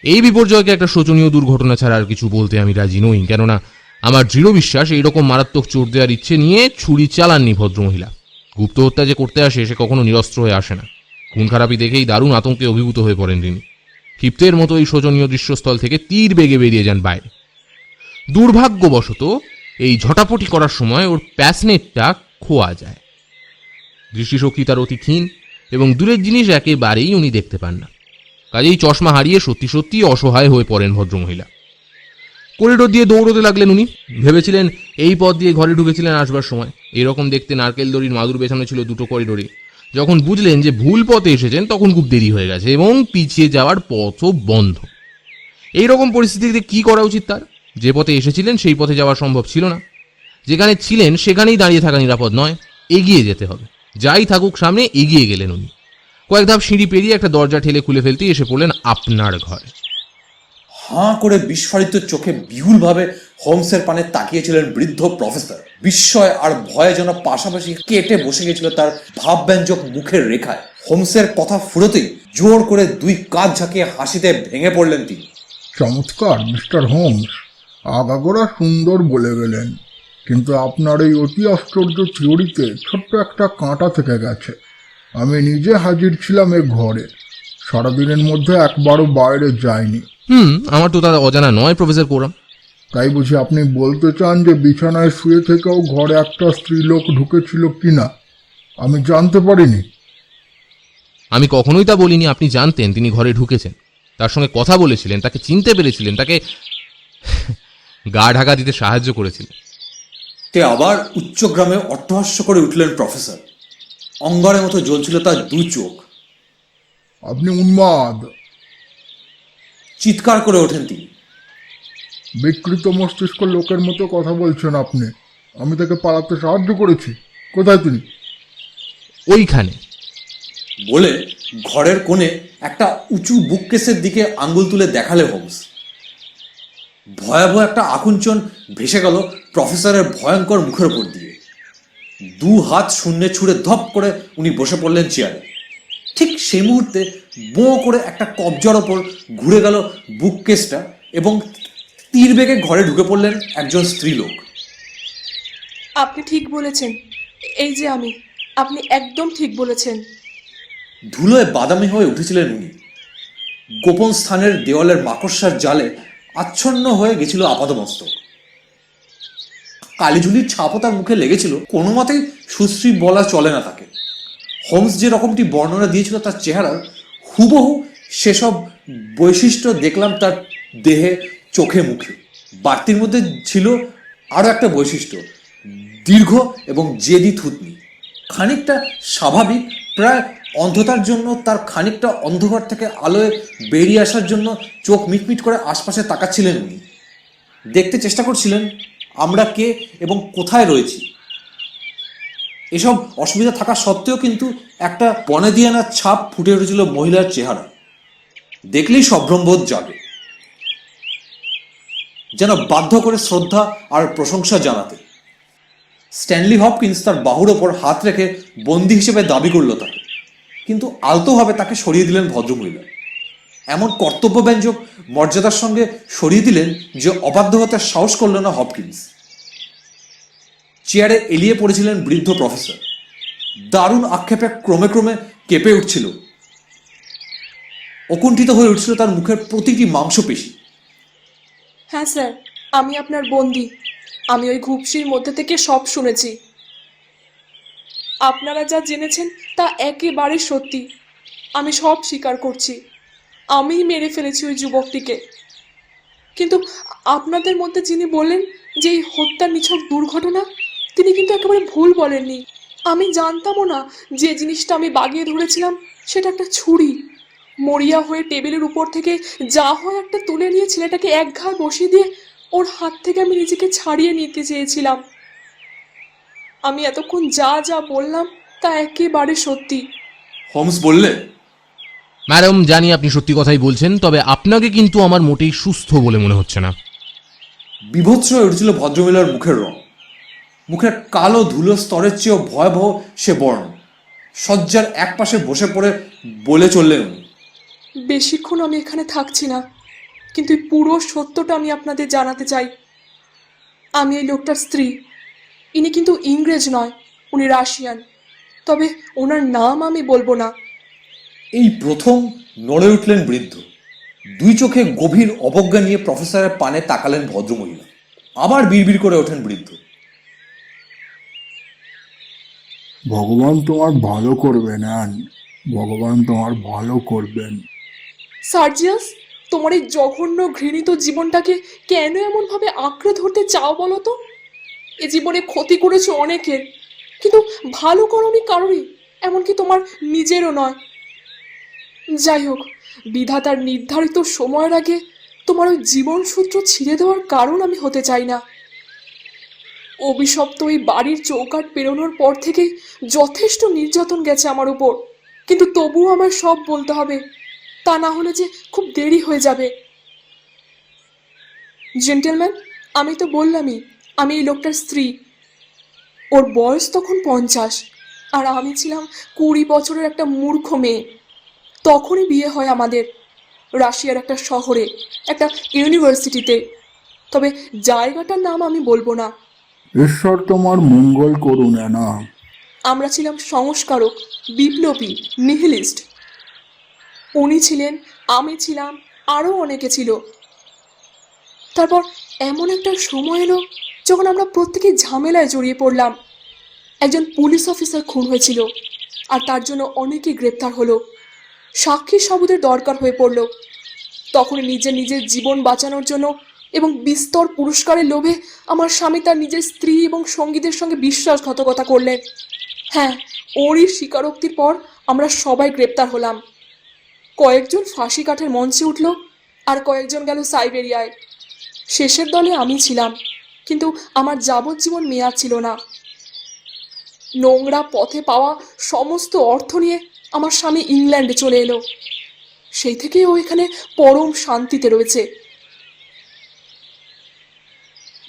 এই বিপর্যয়কে একটা শোচনীয় দুর্ঘটনা ছাড়া আর কিছু বলতে আমি রাজি নই, কেননা আমার দৃঢ় বিশ্বাস এইরকম মারাত্মক চোট দেওয়ার ইচ্ছে নিয়ে ছুরি চালাননি ভদ্রমহিলা। গুপ্ত হত্যা যে করতে আসে সে কখনো নিরস্ত্র হয়ে আসে না। খুন খারাপি দেখেই দারুণ আতঙ্কে অভিভূত হয়ে পড়েন তিনি। ক্ষিপ্তের মতো এই শোচনীয় দৃশ্যস্থল থেকে তীর বেগে বেরিয়ে যান বাইরে। দুর্ভাগ্যবশত এই ঝটাপটি করার সময় ওর প্যাসনেটটা খোয়া যায়। দৃষ্টিশক্তি তার অতি ক্ষীণ এবং দূরের জিনিস একেবারেই উনি দেখতে পান না। কাজেই চশমা হারিয়ে সত্যি সত্যি অসহায় হয়ে পড়েন ভদ্রমহিলা। করিডোর দিয়ে দৌড়তে লাগলেন উনি। ভেবেছিলেন এই পথ দিয়ে ঘরে ঢুকেছিলেন আসবার সময়। এরকম দেখতে নারকেল দড়ির মাদুর বেছানো ছিল 2টো করিডোরে। যখন বুঝলেন যে ভুল পথে এসেছেন তখন খুব দেরি হয়ে গেছে এবং পিছিয়ে যাওয়ার পথও বন্ধ। এইরকম পরিস্থিতিতে কি করা উচিত তার? যে পথে এসেছিলেন সেই পথে যাওয়া সম্ভব ছিল না। যেখানে ছিলেন সেখানেই দাঁড়িয়ে থাকা নিরাপদ নয়। এগিয়ে যেতে হবে, যাই থাকুক সামনে এগিয়ে গেলেন উনি। কয়েক ধাপ সিঁড়ি পেরিয়ে একটা দরজা ঠেলে খুলে ফেলতেই এসে পড়লেন আপনার ঘরে। হাঁ করে বিস্ফারিত চোখে বিহুলভাবে হোমসের পানে তাকিয়েছিলেন বৃদ্ধ প্রফেসর। বিস্ময় আর ভয়ে যেন পাশাপাশি কেটে বসে গেছিল তার ভাবব্যঞ্জক মুখের রেখায়। হোমসের কথা ফুরোতেই জোর করে দুই কাঁধ ঝাঁকিয়ে হাসিতে ভেঙে পড়লেন তিনি। চমৎকার মিস্টার হোমস, আগাগোড়া সুন্দর বলে গেলেন, কিন্তু আপনার এই অতি আশ্চর্য থিওরিতে ছোট্ট একটা কাঁটা থেকে গেছে। আমি নিজে হাজির ছিলাম এ ঘরে, সারাদিনের মধ্যে একবারও বাইরে যাইনি। আমার তো তার অজানা নয় প্রফেসর কোরাম। তাই বুঝি আপনি বলতে চান যে বিছানায় শুয়ে থেকেও ঘরে একটা স্ত্রীলোক ঢুকেছিল কিনা আমি জানতে পারিনি? আমি কখনোই তা বলিনি। আপনি জানতেন তিনি ঘরে ঢুকেছেন, তার সঙ্গে কথা বলেছিলেন, তাকে চিনতে পেরেছিলেন, তাকে গা ঢাকা দিতে সাহায্য করেছিলেন। তে আবার উচ্চগ্রামে অট্টহাস্য করে উঠলেন প্রফেসর। অঙ্গারের মতো জ্বলছিল তার দু চোখ। আপনি উন্মাদ, চিৎকার করে ওঠেন তিনি। বিকৃত মস্তিষ্ক লোকের মতো কথা বলছেন আপনি। আমি তাকে পালাতে সাহায্য করেছি। কোথায় তিনি? ওইখানে বলে ঘরের কোণে একটা উঁচু বুককেসের দিকে আঙ্গুল তুলে দেখালে হোমস। ভয়াবহ একটা আকুঞ্চন ভেসে গেল প্রফেসরের ভয়ঙ্কর মুখের উপর দিয়ে। দু হাত শূন্যে ছুঁড়ে ধপ করে উনি বসে পড়লেন চেয়ারে। ঠিক সেই মুহূর্তে বোঁ করে একটা কবজার ওপর ঘুরে গেল বুককেসটা এবং তীর বেগে ঘরে ঢুকে পড়লেন একজন স্ত্রীলোক। আপনি ঠিক বলেছেন, এই যে আমি, আপনি একদম ঠিক বলেছেন। ধুলোয় বাদামি হয়ে উঠেছিলেন উনি। গোপন স্থানের দেওয়ালের মাকড়সার জালে আচ্ছন্ন হয়ে গেছিল আপাদমস্তক। কালিঝুলির ছাপও তার মুখে লেগেছিল। কোনো মতেই সুশ্রী বলা চলে না তাকে। হোমস যে রকমটি বর্ণনা দিয়েছিল তার চেহারার হুবহু সেসব বৈশিষ্ট্য দেখলাম তার দেহে, চোখে, মুখে। বাড়তির মধ্যে ছিল আরও একটা বৈশিষ্ট্য, দীর্ঘ এবং জেদি থুতনি। খানিকটা স্বাভাবিক, প্রায় অন্ধতার জন্য তার খানিকটা অন্ধকার থেকে আলোয় বেরিয়ে আসার জন্য চোখ মিটমিট করে আশপাশে তাকাচ্ছিলেন উনি। দেখতে চেষ্টা করছিলেন আমরা কে এবং কোথায় রয়েছি। এসব অসুবিধা থাকা সত্ত্বেও কিন্তু একটা বনেদিয়ানার ছাপ ফুটে উঠেছিল মহিলার চেহারা। দেখলেই সম্ভ্রমবোধ জাগে, যেন বাধ্য করে শ্রদ্ধা আর প্রশংসা জানাতে। স্ট্যানলি হপকিন্স তার বাহুর ওপর হাত রেখে বন্দী হিসেবে দাবি করল তাকে, কিন্তু আলতোভাবে তাকে সরিয়ে দিলেন ভদ্রমহিলা। এমন কর্তব্যব্যঞ্জক মর্যাদার সঙ্গে সরিয়ে দিলেন যে অবাধ্য হতে সাহস করল না হপকিন্স। চেয়ারে এলিয়ে পড়েছিলেন বৃদ্ধ প্রফেসর। দারুণ আক্ষেপে ক্রমে ক্রমে কেঁপে উঠছিল, অকুণ্ঠিত হয়ে উঠছিল তার মুখের প্রতিটি মাংসপেশি। হ্যাঁ স্যার, আমি আপনার বন্দী। আমি ওই ঘুপসির মধ্যে থেকে সব শুনেছি। আপনারা যা জেনেছেন তা একেবারে সত্যি। আমি সব স্বীকার করছি। আমিই মেরে ফেলেছি ওই যুবকটিকে। কিন্তু আপনাদের মধ্যে যিনি বললেন যে এই হত্যার নিছক দুর্ঘটনা, তিনি কিন্তু একেবারে ভুল বলেননি। আমি জানতামও না যে জিনিসটা আমি বাগিয়ে ধরেছিলাম সেটা একটা ছুরি। মরিয়া হয়ে টেবিলের উপর থেকে যা হয় একটা তুলে নিয়ে ছেলেটাকে এক ঘাড় বসিয়ে দিয়ে ওর হাত থেকে আমি নিজেকে ছাড়িয়ে নিতে চেয়েছিলাম। আমি এতক্ষণ যা যা বললাম তা একেবারে সত্যি। হোমস বললে, ম্যাডাম, জানি আপনি সত্যি কথাই বলছেন, তবে আপনাকে কিন্তু আমার মোটেই সুস্থ বলে মনে হচ্ছে না। বিভৎস হয়ে উঠেছিল ভদ্রমহিলার মুখের রং। মুখের কালো ধুলো স্তরের চেয়েও ভয়াবহ সে বর্ণ। শয্যার এক পাশে বসে পড়ে বলে চললেন উনি, বেশিক্ষণ আমি এখানে থাকছি না, কিন্তু এই পুরো সত্যটা আমি আপনাদের জানাতে চাই। আমি এই লোকটার স্ত্রী। ইনি কিন্তু ইংরেজ নয়, উনি রাশিয়ান। তবে ওনার নাম আমি বলবো না। এই প্রথম নড়ে উঠলেন বৃদ্ধ। দুই চোখে গভীর অবজ্ঞা নিয়ে প্রফেসরের পানে তাকালেন ভদ্রমহিলা। আবার বিড়বিড় করে ওঠেন বৃদ্ধ, ভগবান তোমার ভালো করবেন অ্যান, ভগবান তোমার ভালো করবেন। সার্জিয়াস, তোমার এই জঘন্য ঘৃণিত জীবনটাকে কেন এমনভাবে আঁকড়ে ধরতে চাও বলো তো? এ জীবনে ক্ষতি করেছো অনেকের, কিন্তু ভালো করোনি কারোরই, এমনকি তোমার নিজেরও নয়। যাই হোক, বিধাতার নির্ধারিত সময়ের আগে তোমার ওই জীবনসূত্র ছিঁড়ে দেওয়ার কারণ আমি হতে চাই না। অভিশপ্ত ওই বাড়ির চৌকাঠ পেরোনোর পর থেকেই যথেষ্ট নির্যাতন গেছে আমার উপর, কিন্তু তবুও আমার সব বলতে হবে, তা না হলে যে খুব দেরি হয়ে যাবে। জেন্টেলম্যান, আমি তো বললামই আমি এই লোকটার স্ত্রী। ওর বয়স তখন 50, আর আমি ছিলাম 20 বছরের একটা মূর্খ মেয়ে। তখনই বিয়ে হয় আমাদের, রাশিয়ার একটা শহরে, একটা ইউনিভার্সিটিতে। তবে জায়গাটার নাম আমি বলবো না। ঈশ্বর তোমার মঙ্গল করুন অ্যানা। আমরা ছিলাম সংস্কারক, বিপ্লবী, নিহিলিস্ট। উনি ছিলেন, আমি ছিলাম, আরও অনেকে ছিল। তারপর এমন একটা সময় এলো যখন আমরা প্রত্যেকে ঝামেলায় জড়িয়ে পড়লাম। একজন পুলিশ অফিসার খুন হয়েছিল, আর তার জন্য অনেকেই গ্রেপ্তার হলো। সাক্ষী সাবুদের দরকার হয়ে পড়ল। তখন নিজের জীবন বাঁচানোর জন্য এবং বিস্তর পুরস্কারের লোভে আমার স্বামী তার নিজের স্ত্রী এবং সঙ্গীদের সঙ্গে বিশ্বাসঘাতকতা করলেন। হ্যাঁ, ওরই স্বীকারোক্তির পর আমরা সবাই গ্রেপ্তার হলাম। কয়েকজন ফাঁসি কাঠের মঞ্চে উঠল, আর কয়েকজন গেল সাইবেরিয়ায়। শেষের দলে আমি ছিলাম, কিন্তু আমার যাবজ্জীবন মেয়াদ ছিল না। নোংরা পথে পাওয়া সমস্ত অর্থ নিয়ে আমার স্বামী ইংল্যান্ডে চলে এলো। সেই থেকে ও এখানে পরম শান্তিতে রয়েছে।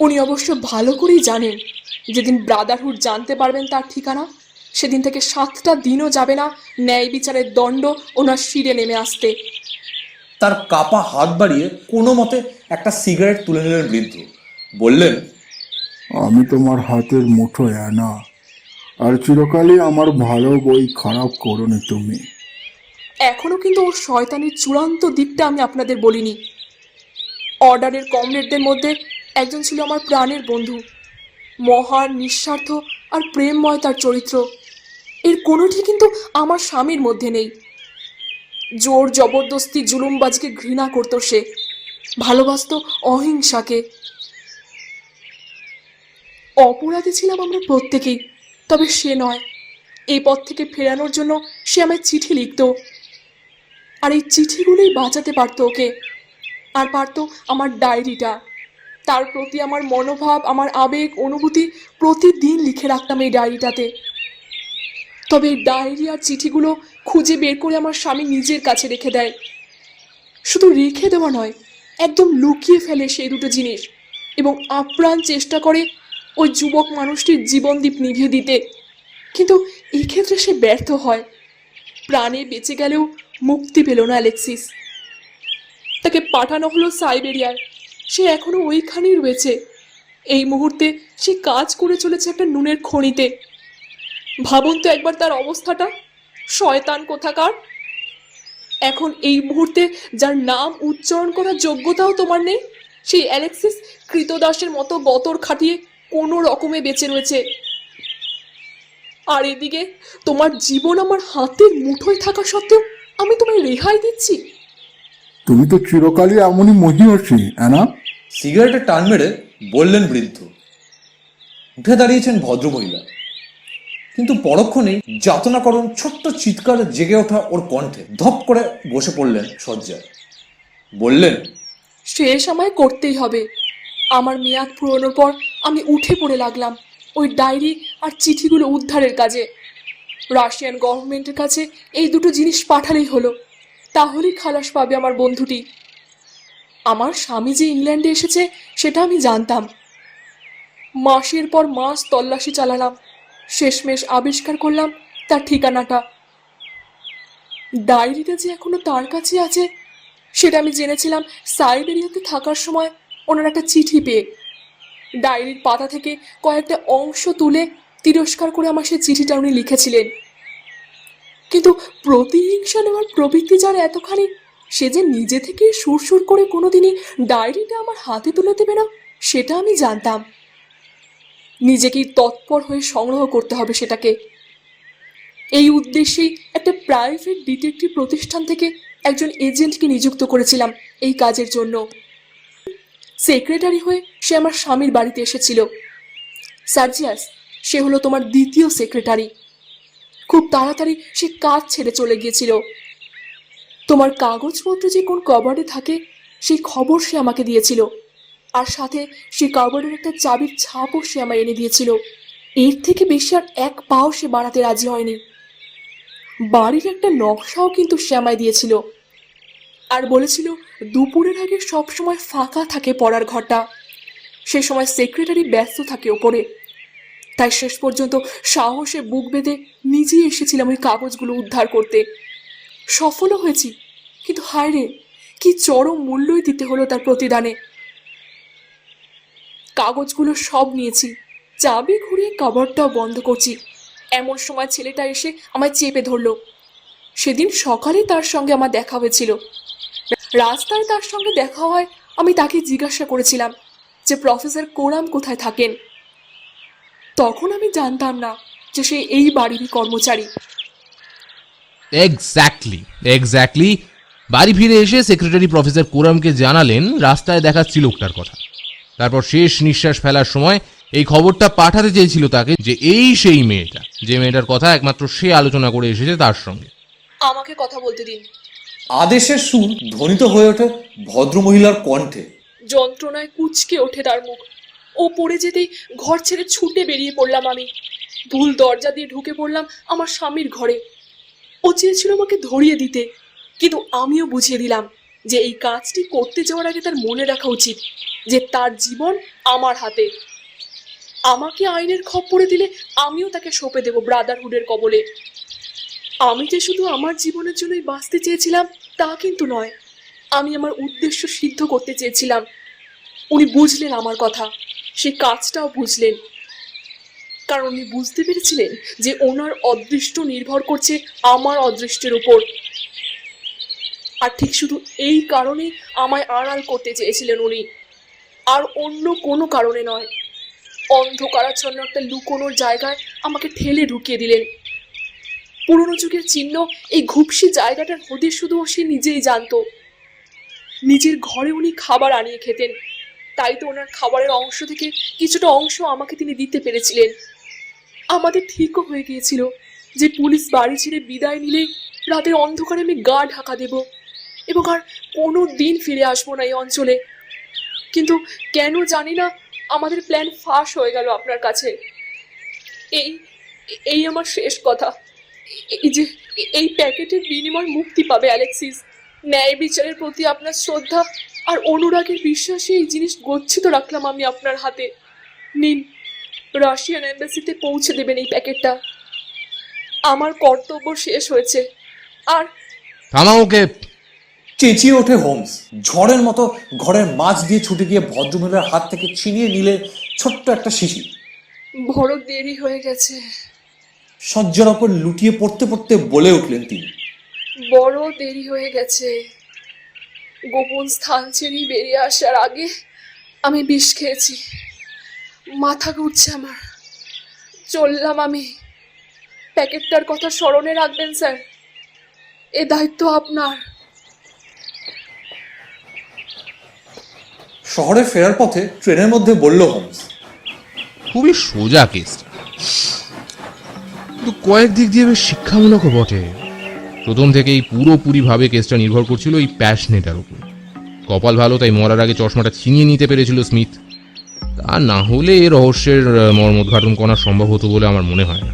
উনি অবশ্য ভালো করেই জানেন, যেদিন ব্রাদারহুড জানতে পারবেন তার ঠিকানা, সেদিন থেকে 7টা দিনও যাবে না ন্যায় বিচারের দণ্ড ওনার শিরে নেমে আসতে। তার কাপা হাত বাড়িয়ে কোনো মতে একটা সিগারেট তুলে নিলেন বৃদ্ধ। বললেন, আমি তোমার হাতের মুঠো অ্যানা, আর চিরকালই আমার ভালো বই খারাপ করোনি তুমি। এখনো কিন্তু ওর শয়তানির চূড়ান্ত দিকটা আমি আপনাদের বলিনি। অর্ডারের কমরেডদের মধ্যে একজন ছিল আমার প্রাণের বন্ধু। মহান, নিঃস্বার্থ আর প্রেমময় তার চরিত্র। এর কোনোটি কিন্তু আমার স্বামীর মধ্যে নেই। জোর জবরদস্তি জুলুমবাজকে ঘৃণা করত সে, ভালোবাসত অহিংসাকে। অপরাধী ছিলাম আমরা প্রত্যেকেই, তবে সে নয়। এই পথ থেকে ফেরানোর জন্য সে আমায় চিঠি লিখত, আর এই চিঠিগুলোই বাঁচাতে পারত ওকে। আর পারত আমার ডায়েরিটা। তার প্রতি আমার মনোভাব, আমার আবেগ, অনুভূতি প্রতিদিন লিখে রাখতাম এই ডায়েরিটাতে। তবে এই ডায়েরি আর চিঠিগুলো খুঁজে বের করে আমার স্বামী নিজের কাছে রেখে দেয়। শুধু রেখে দেওয়া নয়, একদম লুকিয়ে ফেলে সেই দুটো জিনিস, এবং আপ্রাণ চেষ্টা করে ওই যুবক মানুষটির জীবনদীপ নিভিয়ে দিতে। কিন্তু এক্ষেত্রে সে ব্যর্থ হয়। প্রাণে বেঁচে গেলেও মুক্তি পেল না অ্যালেক্সিস। তাকে পাঠানো হলো সাইবেরিয়ায়। সে এখনো ওইখানেই রয়েছে। এই মুহূর্তে সে কাজ করে চলেছে একটা নুনের খনিতে। ভাবুন তো একবার তার অবস্থাটা, শয়তান কোথাকার। এখন এই মুহূর্তে যার নাম উচ্চারণ করার যোগ্যতাও তোমার নেই, সেই অ্যালেক্সিস কৃতদাসের মতো গতর খাটিয়ে কোনো রকমে বেঁচে রয়েছে। আর এদিকে তোমার জীবন আমার হাতের মুঠোয় থাকা সত্ত্বেও আমি তোমায় রেহাই দিচ্ছি। তুমি তো চিরকালই এমনই মহিয়সী অ্যানা। সিগারেটে টান মেরে বললেন বৃদ্ধ। উঠে দাঁড়িয়েছেন ভদ্রমহিলা, কিন্তু পরক্ষণেই যাতনাকরণ ছোট্ট চিৎকার জেগে ওঠা ওর কণ্ঠে। ধপ করে বসে পড়লেন শয্যায়। বললেন, শেষ আমায় করতেই হবে। আমার মেয়াদ পুরোনোর পর আমি উঠে পড়ে লাগলাম ওই ডায়েরি আর চিঠিগুলো উদ্ধারের কাজে। রাশিয়ান গভর্নমেন্টের কাছে এই দুটো জিনিস পাঠালেই হলো, তাহলেই খালাস পাবে আমার বন্ধুটি। আমার স্বামী যে ইংল্যান্ডে এসেছে সেটা আমি জানতাম। মাসের পর মাস তল্লাশি চালালাম, শেষমেশ আবিষ্কার করলাম তার ঠিকানাটা। ডায়েরিটা যে এখনো তার কাছে আছে সেটা আমি জেনেছিলাম সাইবেরিয়াতে থাকার সময় ওনার একটা চিঠি পেয়ে। ডায়েরির পাতা থেকে কয়েকটা অংশ তুলে তিরস্কার করে আমার সেই চিঠিটা উনি লিখেছিলেন। কিন্তু প্রতিহিংসা নেওয়ার প্রবৃত্তি যার এতখানি, সে যে নিজে থেকে সুরসুর করে কোনোদিনই ডায়েরিটা আমার হাতে তুলে দেবে না সেটা আমি জানতাম। নিজেকেই তৎপর হয়ে সংগ্রহ করতে হবে সেটাকে। এই উদ্দেশ্যেই একটা প্রাইভেট ডিটেকটিভ প্রতিষ্ঠান থেকে একজন এজেন্টকে নিযুক্ত করেছিলাম এই কাজের জন্য। সেক্রেটারি হয়ে সে আমার স্বামীর বাড়িতে এসেছিল। সার্জিয়াস, সে হলো তোমার দ্বিতীয় সেক্রেটারি। খুব তাড়াতাড়ি সে কাজ ছেড়ে চলে গিয়েছিল। তোমার কাগজপত্র যে কোন কভারে থাকে সেই খবর সে আমাকে দিয়েছিল। আর সাথে সে কার্বনের একটা চাবির ছাপও সে আমায় এনে দিয়েছিল। এর থেকে বেশি আর এক পাও সে বাড়াতে রাজি হয়নি। বাড়ির একটা নকশাও কিন্তু সে আমায় দিয়েছিল, আর বলেছিল দুপুরের আগে সবসময় ফাঁকা থাকে পড়ার ঘরটা, সে সময় সেক্রেটারি ব্যস্ত থাকে ওপরে। তাই শেষ পর্যন্ত সাহসে বুক বেঁধে নিজেই এসেছিলাম ওই কাগজগুলো উদ্ধার করতে। সফলও হয়েছি, কিন্তু হায় রে, কি চরম মূল্যই দিতে হলো তার প্রতিদানে। কাগজগুলো সব নিয়েছি, চাবি ঘুরিয়ে কাবারটাও বন্ধ করছি, এমন সময় ছেলেটা এসে আমায় চেপে ধরলো। সেদিন সকালে তার সঙ্গে আমার দেখা হয়েছিল। রাস্তায় তার সঙ্গে দেখা হয়, আমি তাকে জিজ্ঞাসা করেছিলাম যে প্রফেসর কোরাম কোথায় থাকেন। তখন আমি জানতাম না যে সে এই বাড়িরই কর্মচারী। এক্স্যাক্টলি বাড়ি ফিরে এসে সেক্রেটারি প্রফেসর কোরামকে জানালেন রাস্তায় দেখাচ্ছি লোকটার কথা। তারপর শেষ নিঃশ্বাস ফেলার সময় এই খবরটা পাঠাতে চেয়েছিল তাকে যে এই সেই মেয়েটা, যে মেয়েটার কথা একমাত্র সে আলোচনা করে এসেছে তার সঙ্গে। আমাকে কথা বলতে দিন। আদেশের সুর ধ্বনিত হয়ে ওঠে ভদ্রমহিলার কণ্ঠে। যন্ত্রণায় কুঁচকে ওঠে তার মুখ। ও পড়ে যেতেই ঘর ছেড়ে ছুটে বেরিয়ে পড়লাম আমি। ভুল দরজা দিয়ে ঢুকে পড়লাম আমার স্বামীর ঘরে। ও চেয়েছিল আমাকে ধরিয়ে দিতে, কিন্তু আমিও বুঝিয়ে দিলাম যে এই কাজটি করতে যাওয়ার আগে তার মনে রাখা উচিত যে তার জীবন আমার হাতে। আমাকে আইনের খপ্পরে দিলে আমিও তাকে সঁপে দেব ব্রাদারহুডের কবলে। আমি যে শুধু আমার জীবনের জন্যই বাঁচতে চেয়েছিলাম তা কিন্তু নয়, আমি আমার উদ্দেশ্য সিদ্ধ করতে চেয়েছিলাম। উনি বুঝলেন আমার কথা, সে কাজটাও বুঝলেন, কারণ উনি বুঝতে পেরেছিলেন যে ওনার অদৃষ্ট নির্ভর করছে আমার অদৃষ্টের উপর। আর ঠিক শুধু এই কারণে আমায় আড়াল করতে চেয়েছিলেন উনি, আর অন্য কোনো কারণে নয়। অন্ধকারাচ্ছন্ন একটা লুকোনোর জায়গায় আমাকে ঠেলে ঢুকিয়ে দিলেন। পুরনো যুগের চিহ্ন এই ঘুপসি জায়গাটার হদিশ শুধু সে নিজেই জানতো। নিজের ঘরে উনি খাবার আনিয়ে খেতেন, তাই তো ওনার খাবারের অংশ থেকে কিছুটা অংশ আমাকে তিনি দিতে পেরেছিলেন। আমাদের ঠিকও হয়ে গিয়েছিল যে পুলিশ বাড়ি ছেড়ে বিদায় নিলেই রাতের অন্ধকারে আমি গা ঢাকা দেব এবং আর কোনো দিন ফিরে আসবো না এই অঞ্চলে। কিন্তু কেন জানি না আমাদের প্ল্যান ফাঁস হয়ে গেল আপনার কাছে। এই আমার শেষ কথা। এই যে এই প্যাকেটের বিনিময় মুক্তি পাবে অ্যালেক্সিস। ন্যায় বিচারের প্রতি আপনার শ্রদ্ধা আর অনুরাগের বিশ্বাসে এই জিনিস গচ্ছিত রাখলাম আমি আপনার হাতে। নিন, রাশিয়ান এম্বাসিতে পৌঁছে দেবেন এই প্যাকেটটা। আমার কর্তব্য শেষ হয়েছে। আর থামাও ওকে, চেঁচিয়ে ওঠে হোমস। ঝড়ের মতো ঘরের মাঝ দিয়ে ছুটে গিয়ে ভদ্রমহিলার হাত থেকে ছিনিয়ে নিলে ছোট্ট একটা শিশি। বড় দেরি হয়ে গেছে। শয্যার ওপর লুটিয়ে পড়তে পড়তে বলে উঠলেন তিনি। বড় দেরি হয়ে গেছে। গোপন স্থান ছেড়ে বেরিয়ে আসার আগে আমি বিষ খেয়েছি। মাথা ঘুরছে আমার। চললাম আমি। প্যাকেটটার কথা স্মরণে রাখবেন স্যার, এ দায়িত্ব আপনার। শহরে ফেরার পথে ট্রেনের মধ্যে বলল হোমস। খুবই সোজা কেসটা, কিন্তু কয়েক দিক দিয়ে বেশ শিক্ষামূলকও বটে। প্রথম থেকেই পুরোপুরিভাবে কেসটা নির্ভর করছিল এই প্যাশনেটার উপর। কপাল ভালো তাই মরার আগে চশমাটা ছিনিয়ে নিতে পেরেছিল স্মিথ। তা না হলে এ রহস্যের মর্মোদ্ঘাটন করা সম্ভব হতো বলে আমার মনে হয় না।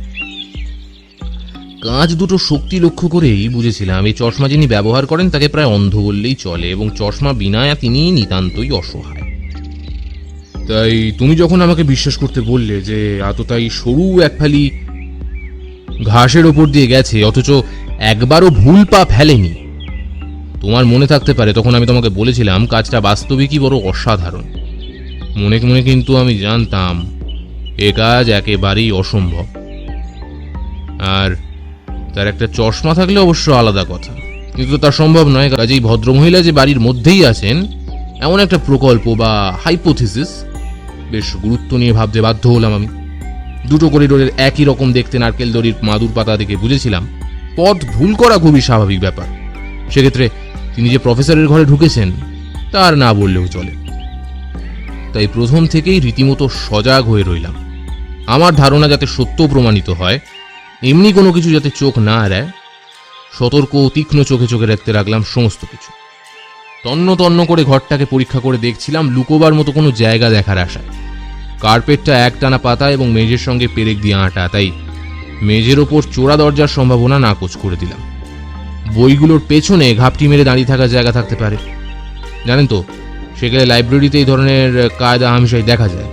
কাঁচ দুটো শক্তি লক্ষ্য করেই বুঝেছিলাম এই চশমা যিনি ব্যবহার করেন তাকে প্রায় অন্ধ বললেই চলে, এবং চশমা বিনা তিনি নিতান্তই অসহায়। তাই তুমি যখন আমাকে বিশ্বাস করতে বললে যে এতটাই সরু এক ফালি ঘাসের ওপর দিয়ে গেছে অথচ একবারও ভুল পা ফেলেনি, তোমার মনে থাকতে পারে তখন আমি তোমাকে বলেছিলাম কাজটা বাস্তবিকই বড় অসাধারণ। মনে মনে কিন্তু আমি জানতাম এ কাজ একেবারেই অসম্ভব। আর তার একটা চশমা থাকলে অবশ্য আলাদা কথা, কিন্তু তা সম্ভব নয়। কাজেই ভদ্রমহিলা যে বাড়ির মধ্যেই আছেন এমন একটা প্রকল্প বা হাইপোথিসিস বেশ গুরুত্ব নিয়ে ভাবতে বাধ্য হলাম আমি। দুটো করিডোরের একই রকম দেখতে নারকেল দড়ির মাদুর পাতা দেখে বুঝেছিলাম পথ ভুল করা খুবই স্বাভাবিক ব্যাপার। সেক্ষেত্রে তিনি যে প্রফেসরের ঘরে ঢুকেছেন তার না বললেও চলে। তাই প্রথম থেকেই রীতিমতো সজাগ হয়ে রইলাম। আমার ধারণা যাতে সত্য প্রমাণিত হয়, এমনি কোনো কিছু যাতে চোখ না এড়ায়, সতর্ক ও তীক্ষ্ণ চোখে চোখে রাখতে রাখলাম সমস্ত কিছু। তন্ন তন্ন করে ঘরটাকে পরীক্ষা করে দেখছিলাম লুকোবার মতো কোনো জায়গা দেখার আশায়। কার্পেটটা একটানা পাতা এবং মেঝের সঙ্গে পেরেক দিয়ে আঁটা, তাই মেঝের ওপর চোরা দরজার সম্ভাবনা নাকচ করে দিলাম। বইগুলোর পেছনে ঘাপটি মেরে দাঁড়িয়ে থাকার জায়গা থাকতে পারে। জানেন তো, সেখানে লাইব্রেরিতে এই ধরনের কায়দা হামেশাই দেখা যায়।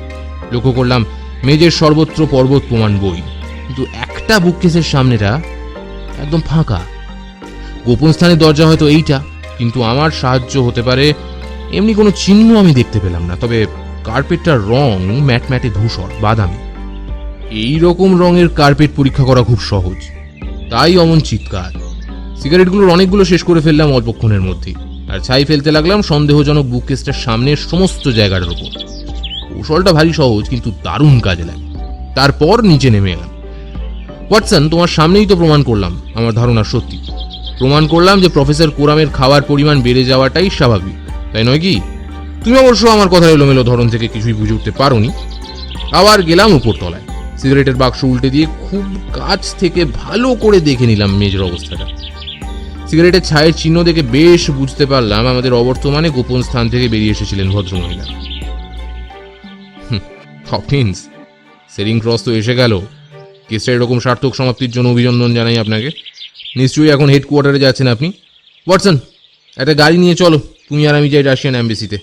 লক্ষ্য করলাম মেঝের সর্বত্র পর্বত প্রমাণ বই, কিন্তু একটা বুককেসের সামনেটা একদম ফাঁকা। গোপন স্থানের দরজা হয়তো এইটা, কিন্তু আমার সাহায্য হতে পারে এমনি কোনো চিহ্ন আমি দেখতে পেলাম না। তবে কার্পেটটার রং ম্যাটম্যাটে ধূসর বাদামি। এই রকম রঙের কার্পেট পরীক্ষা করা খুব সহজ, তাই অমন চিৎকার। সিগারেটগুলোর অনেকগুলো শেষ করে ফেললাম অল্পক্ষণের মধ্যেই, আর ছাই ফেলতে লাগলাম সন্দেহজনক বুককেসটার সামনের সমস্ত জায়গাটার উপর। কৌশলটা ভারী সহজ, কিন্তু দারুণ কাজে লাগে। তারপর নিচে নেমে এলাম। ওয়াটসন, তোমার সামনেই তো প্রমাণ করলাম আমার ধারণা সত্যি। প্রমাণ করলাম যে প্রফেসর কোরামের খাওয়ার পরিমাণ বেড়ে যাওয়াটাই স্বাভাবিক, তাই নয় কি? তুমি অবশ্য আমার কথা এলোমেলো ধরন থেকে কিছুই বুঝে উঠতে পারোনি। আবার গেলাম উপরতলায়, সিগারেটের বাক্স উল্টে দিয়ে খুব কাছ থেকে ভালো করে দেখে নিলাম মেজর অবস্থাটা। সিগারেটের ছায়ের চিহ্ন দেখে বেশ বুঝতে পারলাম আমাদের অবর্তমানে গোপন স্থান থেকে বেরিয়ে এসেছিলেন ভদ্রমহিলা। হপকিন্স, সেরিং ক্রস তো এসে গেল। কেসটা এরকম সার্থক সমাপ্তির জন্য অভিনন্দন জানাই আপনাকে। নিশ্চয়ই এখন হেডকোয়ার্টারে যাচ্ছেন আপনি। ওয়াটসন, একটা গাড়ি নিয়ে চলো, তুমি আর আমি যাই রাশিয়ান অ্যাম্বাসিতে।